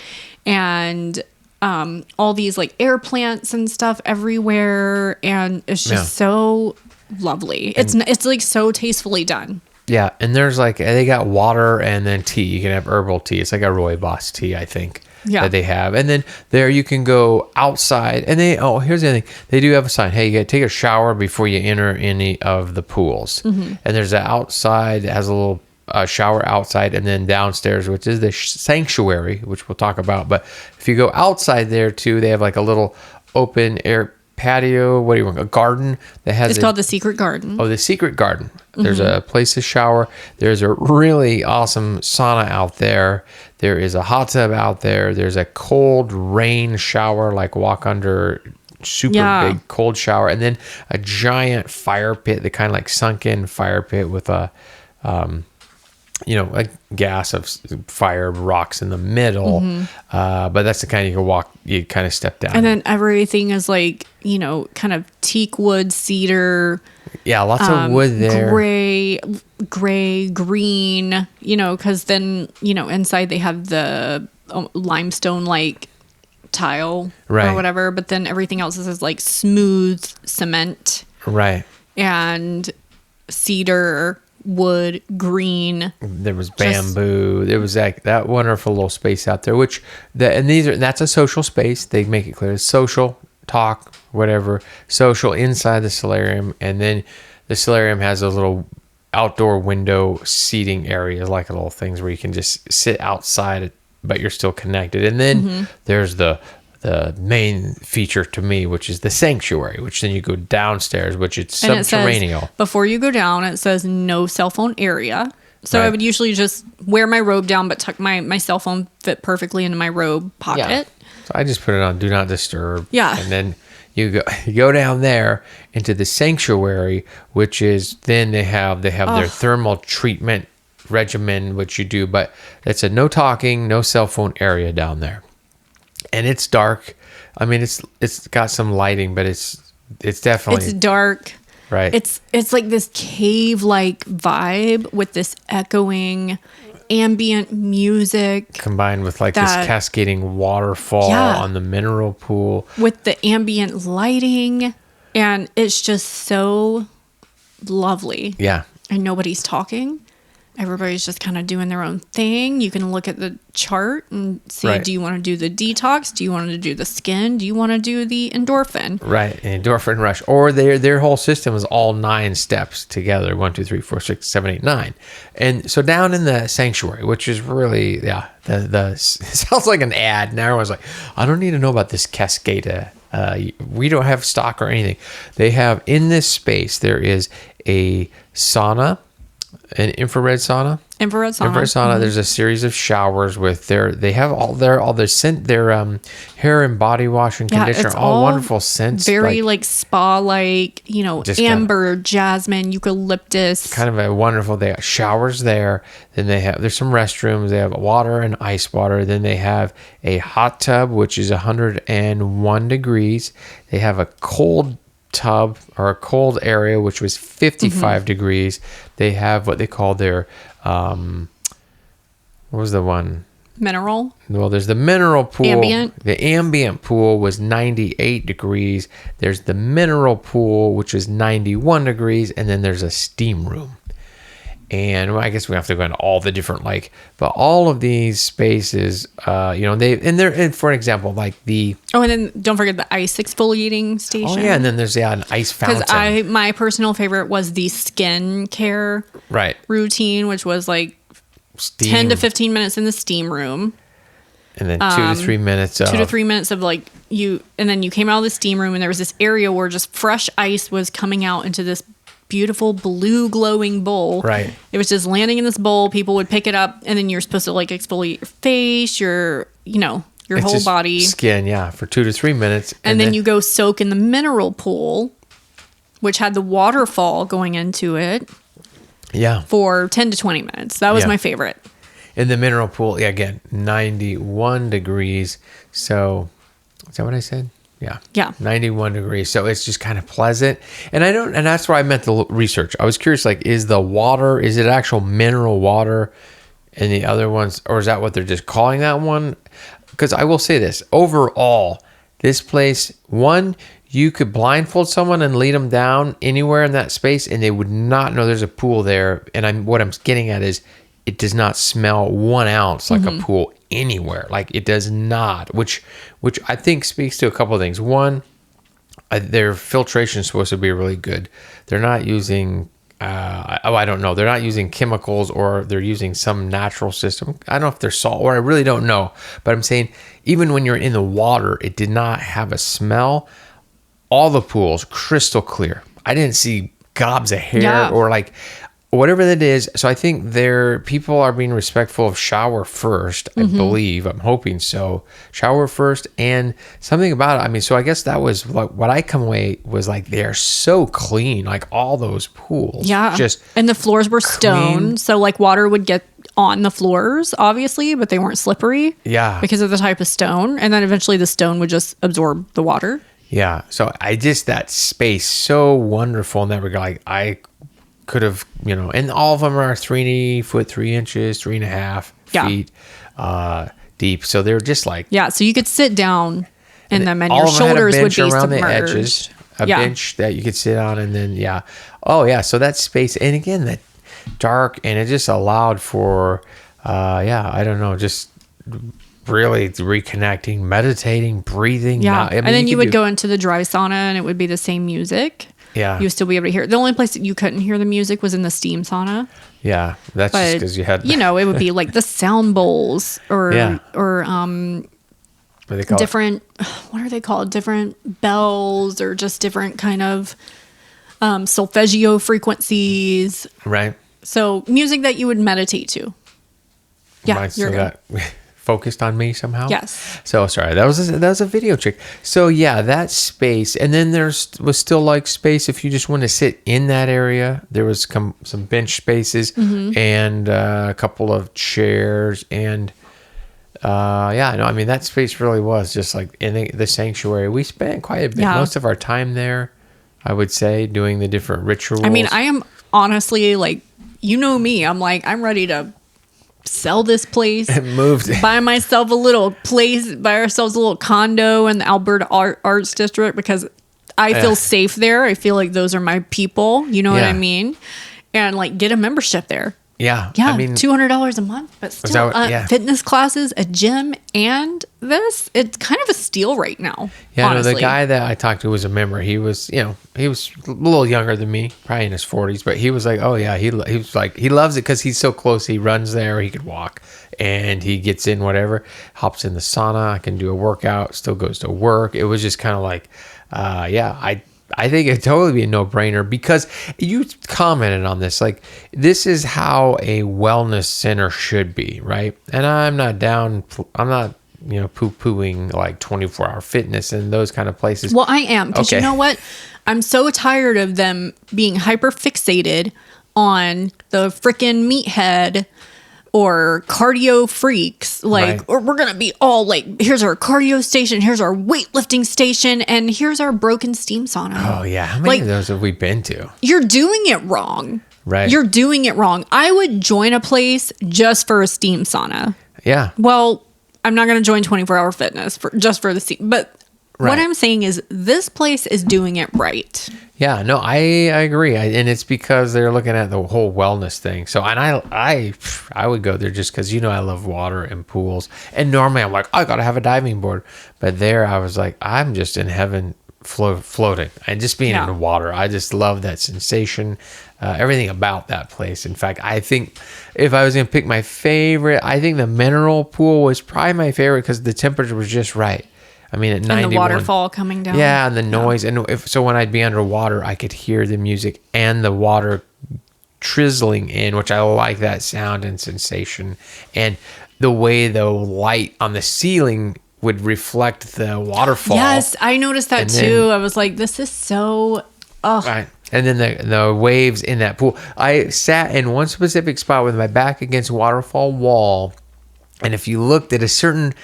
Speaker 2: and all these like air plants and stuff everywhere, and it's just so lovely. It's like so tastefully done.
Speaker 3: Yeah, and there's like they got water and then tea. You can have herbal tea. It's like a rooibos tea, I think.
Speaker 2: Yeah.
Speaker 3: That they have. And then there you can go outside, and here's the other thing. They do have a sign. Hey, you got to take a shower before you enter any of the pools. And there's an outside that has a little shower outside, and then downstairs, which is the sanctuary, which we'll talk about. But if you go outside there too, they have like a little open air patio. What do you want? A garden that has.
Speaker 2: It's called the Secret Garden.
Speaker 3: Oh, the Secret Garden. There's a place to shower. There's a really awesome sauna out there. There is a hot tub out there. There's a cold rain shower, like walk under super big cold shower, and then a giant fire pit, the kind of like sunken fire pit with a a gas of fire rocks in the middle. But that's the kind you can walk, you kind of step down.
Speaker 2: And then everything is like, kind of teak wood, cedar.
Speaker 3: Yeah, lots of wood there.
Speaker 2: Gray, green, because then, inside they have the limestone like tile or whatever. But then everything else is like smooth cement.
Speaker 3: Right.
Speaker 2: And cedar, wood, green.
Speaker 3: There was bamboo. There was that wonderful little space out there, that's a social space. They make it clear. It's social, talk, whatever, social inside the solarium. And then the solarium has those little outdoor window seating areas, like little things where you can just sit outside, but you're still connected. And then there's the main feature to me, which is the sanctuary, which then you go downstairs, which it's subterranean.
Speaker 2: Before you go down, it says no cell phone area. So I would usually just wear my robe down, but tuck my cell phone fit perfectly into my robe pocket.
Speaker 3: Yeah. So I just put it on do not disturb.
Speaker 2: Yeah.
Speaker 3: And then you go down there into the sanctuary, which is then they have their thermal treatment regimen, which you do, but it's a no talking, no cell phone area down there. And it's dark. I mean, it's got some lighting, but it's definitely...
Speaker 2: It's dark.
Speaker 3: Right.
Speaker 2: It's like this cave-like vibe with this echoing ambient music.
Speaker 3: Combined with like this cascading waterfall on the mineral pool.
Speaker 2: With the ambient lighting. And it's just so lovely.
Speaker 3: Yeah.
Speaker 2: And nobody's talking. Everybody's just kind of doing their own thing. You can look at the chart and see, do you want to do the detox? Do you want to do the skin? Do you want to do the endorphin?
Speaker 3: Right, an endorphin rush. Or their whole system is all 9 steps together. 1, 2, 3, 4, 6, 7, 8, 9. And so down in the sanctuary, which is really, it sounds like an ad. Now everyone's like, I don't need to know about this Cascada. We don't have stock or anything. They have, in this space, there is a sauna, an infrared sauna. There's a series of showers with they have all their hair and body wash and conditioner, all wonderful scents,
Speaker 2: very like spa, like amber, jasmine, eucalyptus.
Speaker 3: Kind of a wonderful. They have showers there. Then there's some restrooms. They have water and ice water. Then they have a hot tub, which is 101 degrees. They have a cold tub or a cold area, which was 55 degrees. They have what they call their what was the one?
Speaker 2: Mineral.
Speaker 3: Well, there's the mineral pool.
Speaker 2: Ambient.
Speaker 3: The ambient pool was 98 degrees. There's the mineral pool, which is 91 degrees, and then there's a steam room. And I guess we have to go into all the different but all of these spaces, and for an example, like the...
Speaker 2: Oh, and then don't forget the ice exfoliating station.
Speaker 3: Oh, yeah, and then there's an ice fountain.
Speaker 2: Because my personal favorite was the skin care routine, which was like 10 to 15 minutes in the steam room.
Speaker 3: And then 2 to 3 minutes
Speaker 2: 2 to 3 minutes of and then you came out of the steam room, and there was this area where just fresh ice was coming out into this beautiful blue glowing bowl.
Speaker 3: Right.
Speaker 2: It was just landing in this bowl. People would pick it up, and then you're supposed to exfoliate your face, your whole body.
Speaker 3: Skin, for 2 to 3 minutes.
Speaker 2: And then you go soak in the mineral pool, which had the waterfall going into it.
Speaker 3: Yeah.
Speaker 2: For 10 to 20 minutes. That was my favorite.
Speaker 3: In the mineral pool, again, 91 degrees. So, is that what I said? Yeah. 91 degrees. So it's just kind of pleasant. And that's why I meant the research. I was curious, is the water, is it actual mineral water in the other ones, or is that what they're just calling that one? because I will say this, overall, this place, one, you could blindfold someone and lead them down anywhere in that space and they would not know there's a pool there. And what I'm getting at is it does not smell 1 ounce like a pool anywhere. Like it does not, which I think speaks to a couple of things. One, their filtration is supposed to be really good. They're not using, I don't know. They're not using chemicals, or they're using some natural system. I don't know if they're salt, or I really don't know. But I'm saying even when you're in the water, it did not have a smell. All the pools, crystal clear. I didn't see gobs of hair or like whatever that is. So I think people are being respectful of shower first, I believe. I'm hoping so. Shower first, and something about it. I mean, so I guess that was what I come away was like, they're so clean, like all those pools.
Speaker 2: Yeah.
Speaker 3: Just
Speaker 2: and the floors were stone.
Speaker 3: clean.
Speaker 2: So like water would get on the floors, obviously, but they weren't slippery.
Speaker 3: Yeah.
Speaker 2: Because of the type of stone. And then eventually the stone would just absorb the water.
Speaker 3: Yeah. So that space, so wonderful in that regard. Like I could have, and all of them are 3 foot 3 inches, 3.5 feet deep. So they're just like,
Speaker 2: so you could sit down in them and
Speaker 3: all
Speaker 2: your
Speaker 3: of them had a
Speaker 2: shoulders would
Speaker 3: bench
Speaker 2: be
Speaker 3: around
Speaker 2: submerged.
Speaker 3: the edges, a bench that you could sit on, and then so that space, and again that dark, and it just allowed for I don't know, just really reconnecting, meditating, breathing.
Speaker 2: And then you would go into the dry sauna and it would be the same music.
Speaker 3: Yeah.
Speaker 2: You would still be able to hear it. The only place that you couldn't hear the music was in the steam sauna.
Speaker 3: Yeah. That's just because you had...
Speaker 2: it would be like the sound bowls or
Speaker 3: what do they call
Speaker 2: different... What are they called? Different bells or just different kind of solfeggio frequencies.
Speaker 3: Right.
Speaker 2: So music that you would meditate to. Yeah, you're good.
Speaker 3: Focused on me somehow.
Speaker 2: Yes.
Speaker 3: So sorry, that was a video trick. So yeah, that space, and then was still like space if you just want to sit in that area. There was some bench spaces and a couple of chairs, and I mean that space really was just like in the sanctuary. We spent quite a bit, most of our time there, I would say, doing the different rituals.
Speaker 2: I mean, I am honestly like, me. I'm like, I'm ready to sell this place
Speaker 3: and moved,
Speaker 2: buy myself a little place, buy ourselves a little condo in the Alberta Arts District, because I feel safe there. I feel like those are my people, you know what I mean? And like get a membership there. Yeah. I mean, $200 a month, but still fitness classes, a gym, and it's kind of a steal right now.
Speaker 3: Yeah,
Speaker 2: honestly.
Speaker 3: No, the guy that I talked to was a member. He was, he was a little younger than me, probably in his 40s, but he was like, oh yeah, he was like, he loves it because he's so close. He runs there, he could walk, and he gets in whatever, hops in the sauna, I can do a workout, still goes to work. It was just kind of like, I think it'd totally be a no-brainer, because you commented on this. Like, this is how a wellness center should be, right? And I'm not poo-pooing like 24-hour fitness and those kind of places.
Speaker 2: Well, I am, because you know what? I'm so tired of them being hyper fixated on the freaking meathead or cardio freaks, like, or we're gonna be all like, here's our cardio station, here's our weightlifting station, and here's our broken steam sauna.
Speaker 3: Oh yeah, how many of those have we been to?
Speaker 2: You're doing it wrong.
Speaker 3: Right.
Speaker 2: You're doing it wrong. I would join a place just for a steam sauna.
Speaker 3: Yeah.
Speaker 2: Well, I'm not gonna join 24-hour fitness just for the steam, but what I'm saying is this place is doing it right.
Speaker 3: Yeah, no, I agree. And it's because they're looking at the whole wellness thing. So, and I would go there just because, I love water and pools. And normally I'm like, I got to have a diving board. But there I was like, I'm just in heaven floating and just being in the water. I just love that sensation, everything about that place. In fact, I think if I was going to pick my favorite, I think the mineral pool was probably my favorite because the temperature was just right. I mean, at 91.
Speaker 2: And the waterfall coming down.
Speaker 3: Yeah, and the noise. And so when I'd be underwater, I could hear the music and the water trizzling in, which I like that sound and sensation. And the way the light on the ceiling would reflect the waterfall.
Speaker 2: Yes, I noticed that too. I was like, this is so... Oh.
Speaker 3: Right. And then the waves in that pool. I sat in one specific spot with my back against a waterfall wall. And if you looked at a certain...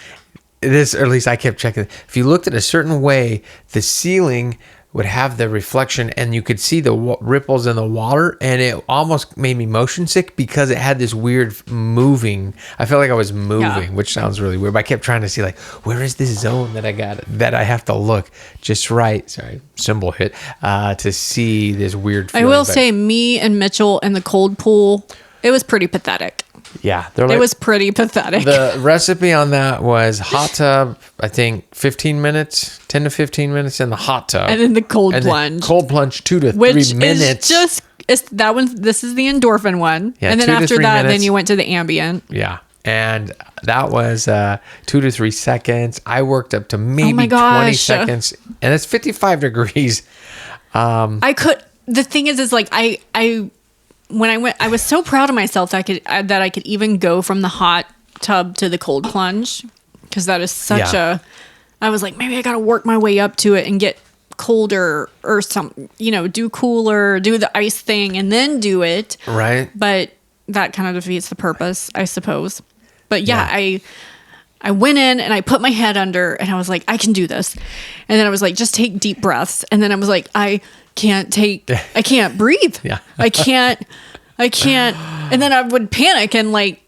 Speaker 3: or at least I kept checking. If you looked at a certain way, the ceiling would have the reflection, and you could see the ripples in the water, and it almost made me motion sick because it had this weird moving. I felt like I was moving, which sounds really weird. But I kept trying to see like, where is this zone that I have to look just right. Sorry, cymbal hit to see this weird feeling.
Speaker 2: I will say, me and Mitchell in the cold pool, it was pretty pathetic.
Speaker 3: Yeah,
Speaker 2: it was pretty pathetic.
Speaker 3: The recipe on that was hot tub, I think 15 minutes, 10 to 15 minutes in the hot tub.
Speaker 2: And then the cold plunge.
Speaker 3: Cold plunge 2 to 3 minutes.
Speaker 2: This is the endorphin one.
Speaker 3: Yeah,
Speaker 2: and then after that, then you went to the ambient.
Speaker 3: Yeah. And that was 2 to 3 seconds. I worked up to maybe 20 seconds. And it's 55 degrees.
Speaker 2: The thing is like when I went, I was so proud of myself that I could even go from the hot tub to the cold plunge, because that is such I was like, maybe I got to work my way up to it and get colder or something, do cooler, do the ice thing and then do it.
Speaker 3: Right.
Speaker 2: But that kind of defeats the purpose, I suppose. But I went in and I put my head under and I was like, I can do this. And then I was like, just take deep breaths. And then I was like, I can't breathe.
Speaker 3: Yeah.
Speaker 2: I can't. And then I would panic and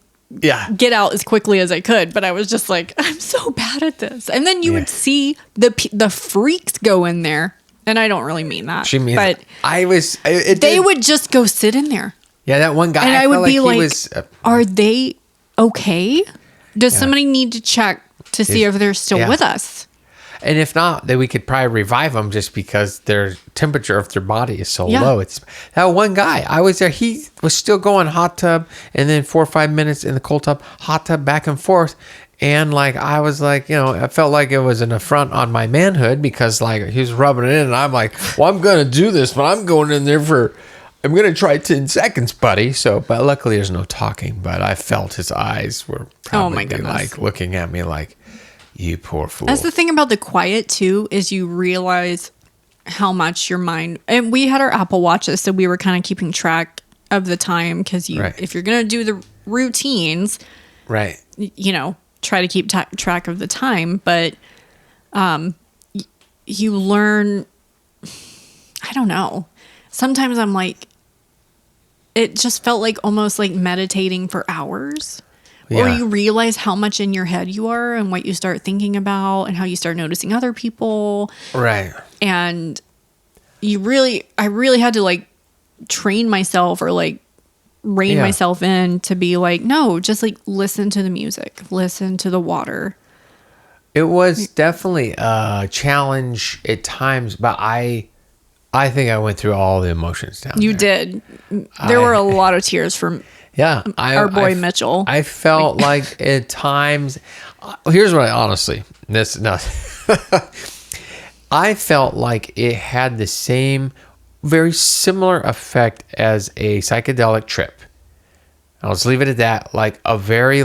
Speaker 2: get out as quickly as I could. But I was just like, I'm so bad at this. And then you would see the freaks go in there. And I don't really mean that. She means, but they would just go sit in there.
Speaker 3: Yeah, that one guy.
Speaker 2: And I would be like, are they okay? Does somebody need to check to see if they're still with us?
Speaker 3: And if not, then we could probably revive them just because their temperature of their body is so low. It's that one guy. I was there. He was still going hot tub and then 4 or 5 minutes in the cold tub, hot tub back and forth. And I was like, I felt like it was an affront on my manhood because he was rubbing it in. And I'm like, well, I'm going to do this, but I'm going in there I'm going to try 10 seconds, buddy. But luckily there's no talking, but I felt his eyes were probably looking at me like, you poor fool.
Speaker 2: That's the thing about the quiet too, is you realize how much your mind, and we had our Apple Watches, so we were kind of keeping track of the time, because if you're going to do the routines,
Speaker 3: right,
Speaker 2: try to keep track of the time, but you learn, I don't know. Sometimes I'm like, it just felt like almost like meditating for hours. Yeah. Or you realize how much in your head you are and what you start thinking about and how you start noticing other people.
Speaker 3: Right.
Speaker 2: And I really had to train myself or rein myself in to be like, no, just listen to the music, listen to the water.
Speaker 3: It was definitely a challenge at times, but I think I went through all the emotions down there.
Speaker 2: You did. There were a lot of tears from our boy Mitchell.
Speaker 3: I felt like at times, here's what I felt like it had the same, very similar effect as a psychedelic trip. I'll just leave it at that. A very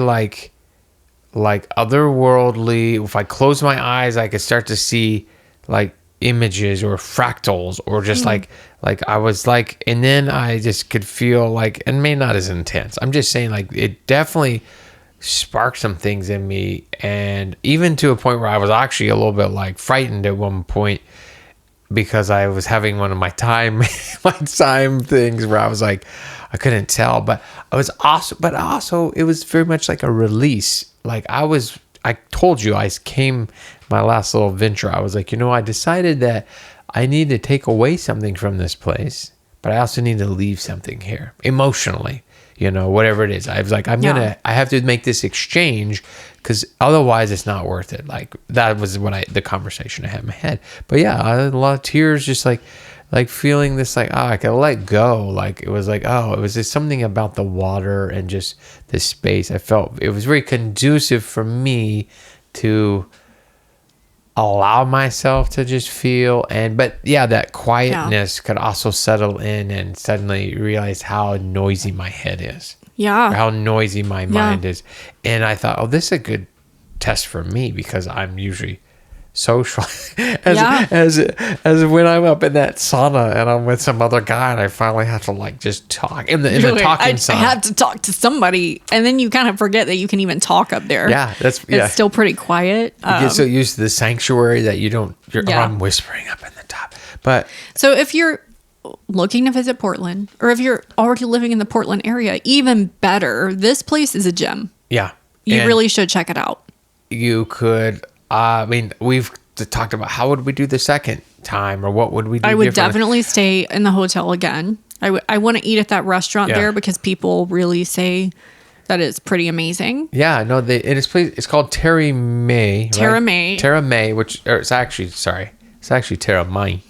Speaker 3: otherworldly. If I close my eyes, I could start to see images or fractals or just like I was and then I just could feel and maybe not as intense. I'm just saying it definitely sparked some things in me, and even to a point where I was actually a little bit frightened at one point because I was having one of my time things where I was I couldn't tell, but also it was very much like a release. I told you I came my last little venture. I was I decided that I need to take away something from this place, but I also need to leave something here emotionally, whatever it is. I was I have to make this exchange because otherwise it's not worth it. That was the conversation I had in my head. But yeah, I had a lot of tears, just feeling this I could let go. It was it was just something about the water and just the space. I felt it was very conducive for me to allow myself to just feel, but that quietness could also settle in, and suddenly realize how noisy my head is.
Speaker 2: Yeah.
Speaker 3: Or how noisy my mind is. And I thought, this is a good test for me because I'm usually social as when I'm up in that sauna and I'm with some other guy and I finally have to just talk in the talking sauna.
Speaker 2: I had to talk to somebody, and then you kind of forget that you can even talk up there. It's still pretty quiet.
Speaker 3: You get so used to the sanctuary that you're I'm whispering up in the top. But
Speaker 2: so if you're looking to visit Portland, or if you're already living in the Portland area, even better, this place is a gem.
Speaker 3: Yeah.
Speaker 2: You
Speaker 3: And
Speaker 2: really should check it out.
Speaker 3: you could, I mean, we've talked about how would we do the second time or what would we do
Speaker 2: I would
Speaker 3: differently?
Speaker 2: definitely stay in the hotel again. I want to eat at that restaurant
Speaker 3: Yeah.
Speaker 2: there because people really say that it's pretty amazing.
Speaker 3: Yeah, no, it's called Terra May.
Speaker 2: Terra
Speaker 3: right?
Speaker 2: May.
Speaker 3: Terra May, it's actually Terra May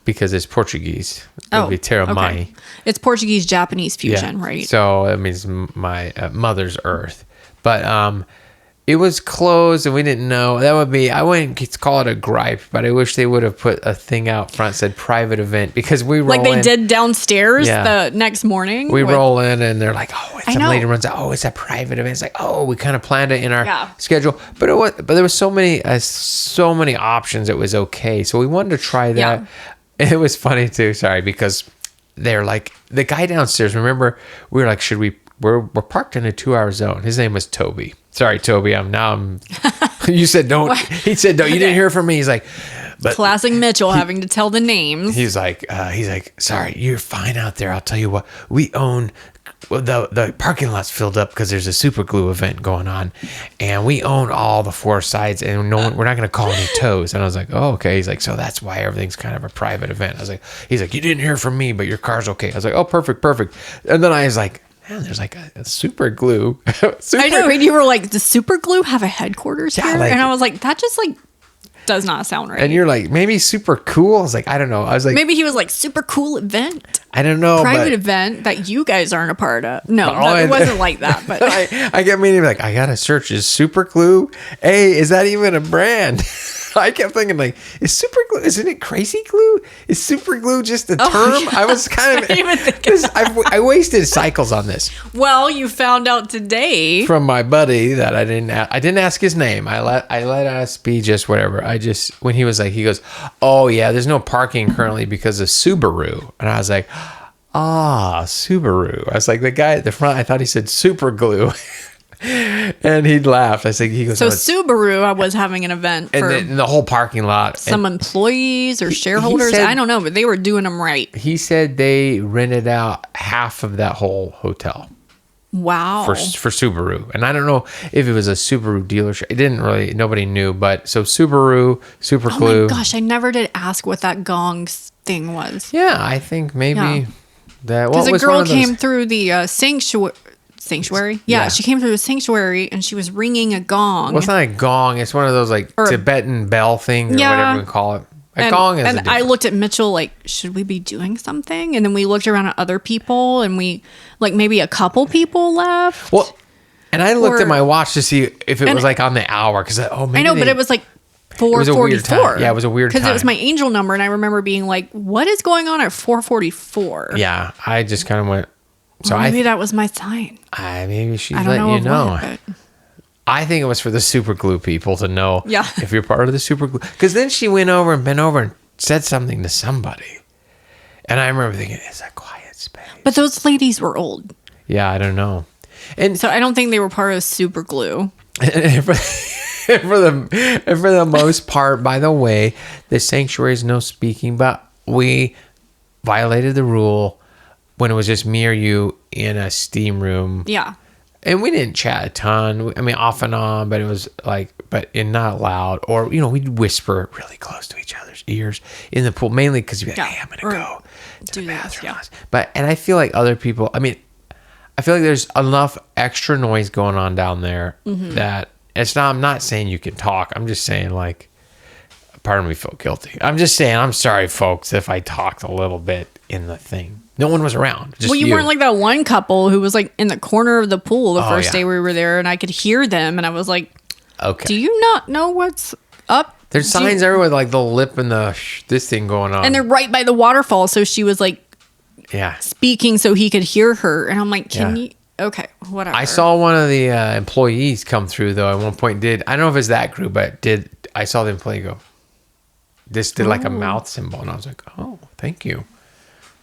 Speaker 3: because it's Portuguese. It would be Terra May.
Speaker 2: It's Portuguese-Japanese fusion, right?
Speaker 3: So it means my mother's earth. But it was closed and we didn't know. That would be, I wouldn't call it a gripe, but I wish they would have put a thing out front that said private event because we roll
Speaker 2: like they
Speaker 3: in.
Speaker 2: did downstairs
Speaker 3: Yeah.
Speaker 2: the next morning.
Speaker 3: We roll in and they're like, oh,
Speaker 2: I
Speaker 3: some
Speaker 2: know.
Speaker 3: lady runs out. Oh, it's a private event. It's like, oh, we kind of planned it in our
Speaker 2: Yeah.
Speaker 3: schedule, but there was so many options. It was okay. So we wanted to try that.
Speaker 2: Yeah.
Speaker 3: It was funny too. Sorry, because they're like the guy downstairs. Remember, we were like, we're parked in a 2-hour zone. His name was Toby. Sorry, Toby. You said don't. He said don't. You didn't hear from me. He's like, but
Speaker 2: Classic Mitchell having to tell the names.
Speaker 3: he's like, sorry, you're fine out there. I'll tell you what, we own. Well, the parking lot's filled up because there's a super glue event going on, and we own all the 4 sides, and we're not going to call any tows. And I was like, oh, okay. He's like, so that's why everything's kind of a private event. I was like, he's like, you didn't hear from me, but your car's okay. I was like, oh, perfect. And then I was like, man, there's like a super glue.
Speaker 2: I know. And you were like, does Super Glue have a headquarters
Speaker 3: Yeah,
Speaker 2: here?
Speaker 3: like-
Speaker 2: And I was like, that just like does not sound right.
Speaker 3: And you're like, maybe super cool. I was like, I don't know. I was like,
Speaker 2: Maybe he was like, super cool event.
Speaker 3: I don't know.
Speaker 2: Private
Speaker 3: but
Speaker 2: event that you guys aren't a part of. No,
Speaker 3: Oh,
Speaker 2: it wasn't like that. But
Speaker 3: I kept meaning like, I got to search. Is super glue? Hey, is that even a brand? I kept thinking like, is super glue, isn't it crazy glue? Is super glue just a term? I was kind of,
Speaker 2: I didn't even think of
Speaker 3: I wasted cycles on this
Speaker 2: well, you found out today.
Speaker 3: from my buddy that I didn't ask his name. I let us be just whatever. When he was like, he goes, oh yeah, there's no parking currently because of Subaru. And I was like, Subaru. I was like, the guy at the front, I thought he said super glue. And he laughed. He goes,
Speaker 2: So
Speaker 3: "Oh,
Speaker 2: Subaru, I was having an event for
Speaker 3: and the whole parking lot.
Speaker 2: some employees or shareholders.
Speaker 3: said-
Speaker 2: I don't know, but they were doing them right.
Speaker 3: He said they rented out half of that whole hotel
Speaker 2: Wow.
Speaker 3: for Subaru. And I don't know if it was a Subaru dealership. It didn't really, nobody knew. But so Subaru, Super
Speaker 2: Oh
Speaker 3: Glue.
Speaker 2: my gosh, I never did ask what that gong thing was.
Speaker 3: Yeah, I think maybe
Speaker 2: Yeah.
Speaker 3: that.
Speaker 2: Because
Speaker 3: What
Speaker 2: a
Speaker 3: was
Speaker 2: girl
Speaker 3: one of those?
Speaker 2: came through the sanctuary. Yeah, she came through the sanctuary and she was ringing a gong.
Speaker 3: Well, it's not a gong. It's one of those like
Speaker 2: Or a-
Speaker 3: Tibetan bell thing or
Speaker 2: Yeah.
Speaker 3: whatever we call it. A gong is a
Speaker 2: and I
Speaker 3: different-
Speaker 2: looked at Mitchell like, should we be doing something? And then we looked around at other people and we like maybe a couple people left.
Speaker 3: Well, and I looked
Speaker 2: Or-
Speaker 3: at my watch to see if it
Speaker 2: And-
Speaker 3: was like on the hour because maybe
Speaker 2: I know, but it was like
Speaker 3: was a weird
Speaker 2: 4:44.
Speaker 3: time. Yeah, it was a weird
Speaker 2: because it was
Speaker 3: time.
Speaker 2: my angel number, and I remember being like, "What is going on at 4:44?"
Speaker 3: Yeah, I just kind of went. So
Speaker 2: Maybe that was my sign.
Speaker 3: maybe she's
Speaker 2: I don't
Speaker 3: letting
Speaker 2: know
Speaker 3: you
Speaker 2: of
Speaker 3: know.
Speaker 2: what, but
Speaker 3: I think it was for the super glue people to know
Speaker 2: Yeah.
Speaker 3: if you're part of the super glue. Because then she went over and bent over and said something to somebody. And I remember thinking, it's a quiet space.
Speaker 2: but those ladies were old,
Speaker 3: Yeah, I don't know. And
Speaker 2: so I don't think they were part of Super Glue.
Speaker 3: for the most part, by the way, the sanctuary is no speaking, but we violated the rule when it was just me or you in a steam room.
Speaker 2: Yeah,
Speaker 3: And we didn't chat a ton. I mean, off and on, but it was like, not loud. Or, we'd whisper really close to each other's ears in the pool, mainly because you'd be like,
Speaker 2: Yeah.
Speaker 3: hey, I'm going to
Speaker 2: Or
Speaker 3: go to
Speaker 2: do
Speaker 3: the
Speaker 2: this,
Speaker 3: bathroom.
Speaker 2: yeah.
Speaker 3: And I feel like other people, I feel like there's enough extra noise going on down there that I'm not saying you can talk. I'm just saying like, pardon me, feel guilty. I'm just saying, I'm sorry, folks, if I talked a little bit in the thing. No one was around. Just
Speaker 2: well, you weren't like that one couple who was like in the corner of the pool the first
Speaker 3: yeah.
Speaker 2: day we were there, and I could hear them, and I was like,
Speaker 3: okay.
Speaker 2: "Do you not know what's up?"
Speaker 3: There's signs everywhere, like the lip and this thing going on.
Speaker 2: And they're right by the waterfall, so she was like
Speaker 3: yeah.
Speaker 2: speaking so he could hear her, and I'm like, "Can
Speaker 3: Yeah.
Speaker 2: you?" Okay, whatever.
Speaker 3: I saw one of the employees come through though. At one point, I don't know if it's that group, but I saw the employee go? This did like a mouth symbol, and I was like, "Oh, thank you."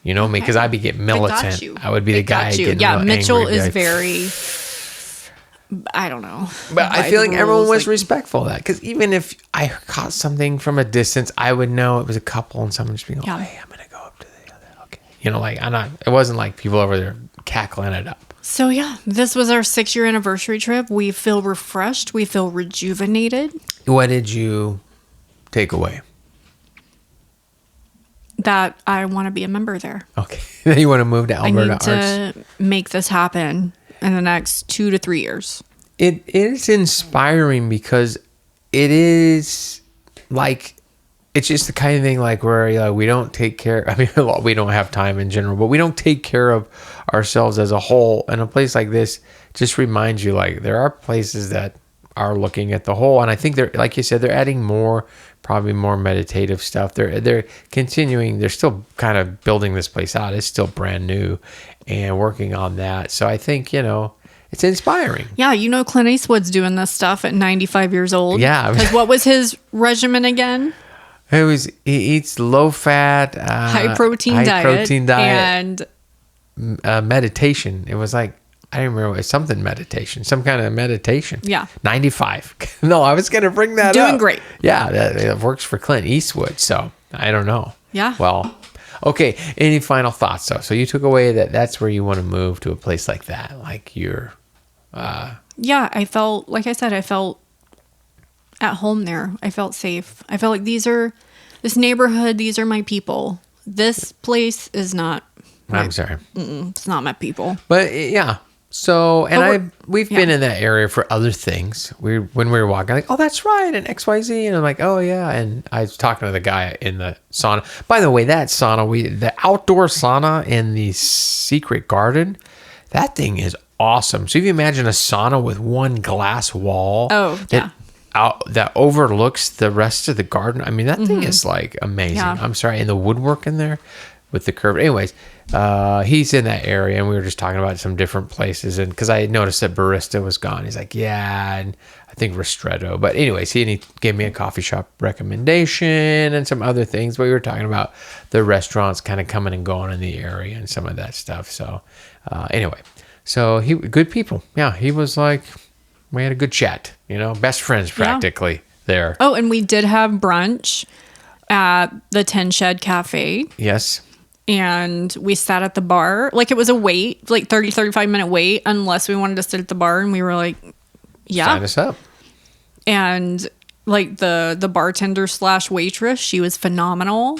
Speaker 3: You know me, because I'd be getting militant.
Speaker 2: you.
Speaker 3: I would be the guy getting
Speaker 2: Yeah,
Speaker 3: real
Speaker 2: Mitchell
Speaker 3: angry,
Speaker 2: is
Speaker 3: like,
Speaker 2: very I don't know.
Speaker 3: But I feel like everyone was respectful of that. Because even if I caught something from a distance, I would know it was a couple and someone just being like, hey, I'm going to go up to the other. Okay. You know, like, it wasn't like people over there cackling it up.
Speaker 2: So yeah, this was our 6-year anniversary trip. We feel refreshed. We feel rejuvenated.
Speaker 3: What did you take away?
Speaker 2: That I want to be a member there.
Speaker 3: Okay. Then you want to move to Alberta
Speaker 2: I need to make this happen in the next 2 to 3 years.
Speaker 3: It is inspiring because it is like, it's just the kind of thing like where we don't take care. I mean, we don't have time in general, but we don't take care of ourselves as a whole. And a place like this just reminds you, like, there are places that are looking at the whole. And I think they're, like you said, they're adding probably more meditative stuff. They're continuing. They're still kind of building this place out. It's still brand new and working on that. So I think, it's inspiring.
Speaker 2: Yeah, Clint Eastwood's doing this stuff at 95 years old.
Speaker 3: Yeah.
Speaker 2: Because what was his regimen again?
Speaker 3: He eats low fat,
Speaker 2: high protein diet, and
Speaker 3: meditation. It was like, I don't remember, it's something meditation, some kind of meditation.
Speaker 2: Yeah.
Speaker 3: 95. No, I was going to bring that up.
Speaker 2: Doing great.
Speaker 3: Yeah, that works for Clint Eastwood. So I don't know.
Speaker 2: Yeah.
Speaker 3: Well, okay. Any final thoughts though? So you took away that's where you want to move to a place like that. Like you're.
Speaker 2: Yeah, I felt, like I said, I felt at home there. I felt safe. I felt like this neighborhood, these are my people. This place is not.
Speaker 3: I'm sorry.
Speaker 2: It's not my people.
Speaker 3: But yeah. So, and we've been in that area for other things. When we were walking, like, oh, that's right, and XYZ, and I'm like, oh yeah. And I was talking to the guy in the sauna. By the way, that sauna, the outdoor sauna in the secret garden, that thing is awesome. So if you imagine a sauna with one glass wall, that overlooks the rest of the garden. I mean, that thing is like amazing. Yeah. I'm sorry, and the woodwork in there with the curve. Anyways, he's in that area, and we were just talking about some different places. And because I had noticed that Barista was gone, he's like, yeah, and I think Ristretto. But anyways, he gave me a coffee shop recommendation and some other things. But we were talking about the restaurants kind of coming and going in the area and some of that stuff. So anyway, so good people. Yeah, he was like, we had a good chat. Best friends practically there.
Speaker 2: Oh, and we did have brunch at the Tin Shed Cafe.
Speaker 3: Yes.
Speaker 2: And we sat at the bar. Like, it was a wait, like 35 minute wait, unless we wanted to sit at the bar. And we were like, yeah.
Speaker 3: Sign us up.
Speaker 2: And like the bartender / waitress, she was phenomenal.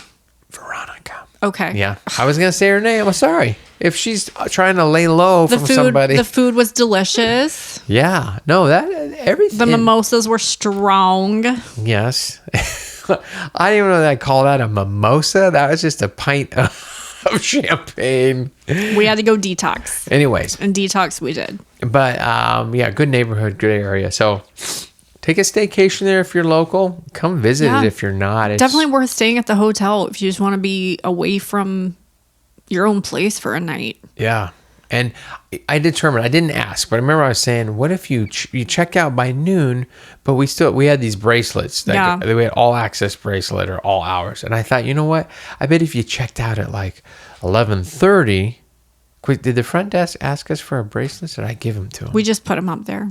Speaker 3: Veronica.
Speaker 2: Okay.
Speaker 3: Yeah. I was going to say her name. I'm sorry. If she's trying to lay low from somebody.
Speaker 2: The food was delicious.
Speaker 3: Yeah. No, everything.
Speaker 2: The mimosas were strong.
Speaker 3: Yes. I didn't even know that I call that a mimosa. That was just a pint of champagne.
Speaker 2: We had to go detox.
Speaker 3: Anyways.
Speaker 2: And detox we did.
Speaker 3: But yeah, good neighborhood, good area. So take a staycation there if you're local. Come visit it if you're not. It's
Speaker 2: definitely worth staying at the hotel if you just want to be away from your own place for a night.
Speaker 3: Yeah. And I didn't ask, but I remember I was saying, what if you check out by noon, but we had these bracelets. We had all access bracelet or all hours. And I thought, you know what? I bet if you checked out at like 11:30, did the front desk ask us for a bracelet? Did I give them to them?
Speaker 2: We just put them up there.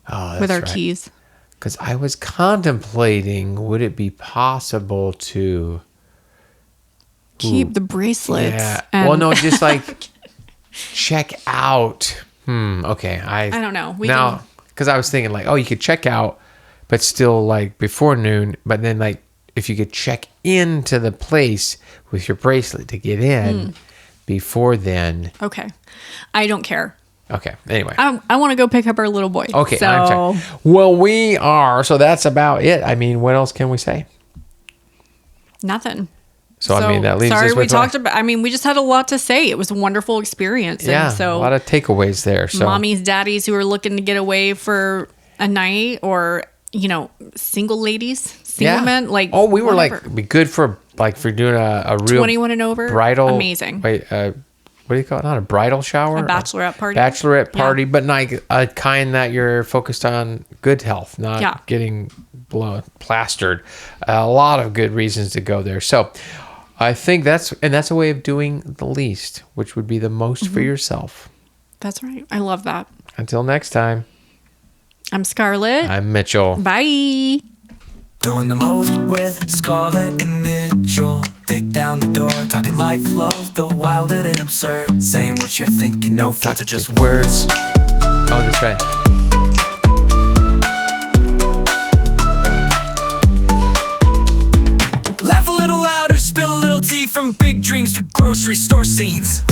Speaker 3: Oh, that's
Speaker 2: with our
Speaker 3: right.
Speaker 2: keys.
Speaker 3: Because I was contemplating, would it be possible to
Speaker 2: keep the bracelets?
Speaker 3: Yeah. Well, no, just like check out. Okay. I
Speaker 2: don't know.
Speaker 3: Because I was thinking like, oh, you could check out, but still like before noon. But then like if you could check into the place with your bracelet to get in before then.
Speaker 2: Okay. I don't care.
Speaker 3: Okay. Anyway,
Speaker 2: I want to go pick up our little boy.
Speaker 3: Okay.
Speaker 2: So.
Speaker 3: I'm sorry. Well, we are. So that's about it. I mean, what else can we say?
Speaker 2: Nothing.
Speaker 3: So I mean, that leaves us with.
Speaker 2: We talked about. I mean, we just had a lot to say. It was a wonderful experience.
Speaker 3: Yeah.
Speaker 2: And so
Speaker 3: a lot of takeaways there. So
Speaker 2: mommies, daddies who are looking to get away for a night, or single ladies, single men. Like
Speaker 3: we were whatever. Be good for doing a real
Speaker 2: 21 and over
Speaker 3: bridal.
Speaker 2: Amazing.
Speaker 3: Wait. What do you call it? Not a bridal shower?
Speaker 2: A bachelorette party.
Speaker 3: Bachelorette party, but like a kind that you're focused on good health, not getting plastered. A lot of good reasons to go there. So I think that's a way of doing the least, which would be the most for yourself.
Speaker 2: That's right. I love that.
Speaker 3: Until next time.
Speaker 2: I'm Scarlet.
Speaker 3: I'm Mitchell.
Speaker 2: Bye.
Speaker 1: Doing the most with Scarlet and Mitchell. Dig down the door, talking life, love, the wild and absurd. Saying what you're thinking, no filter, just words.
Speaker 3: Oh, that's right.
Speaker 1: Laugh a little louder, spill a little tea, from big dreams to grocery store scenes.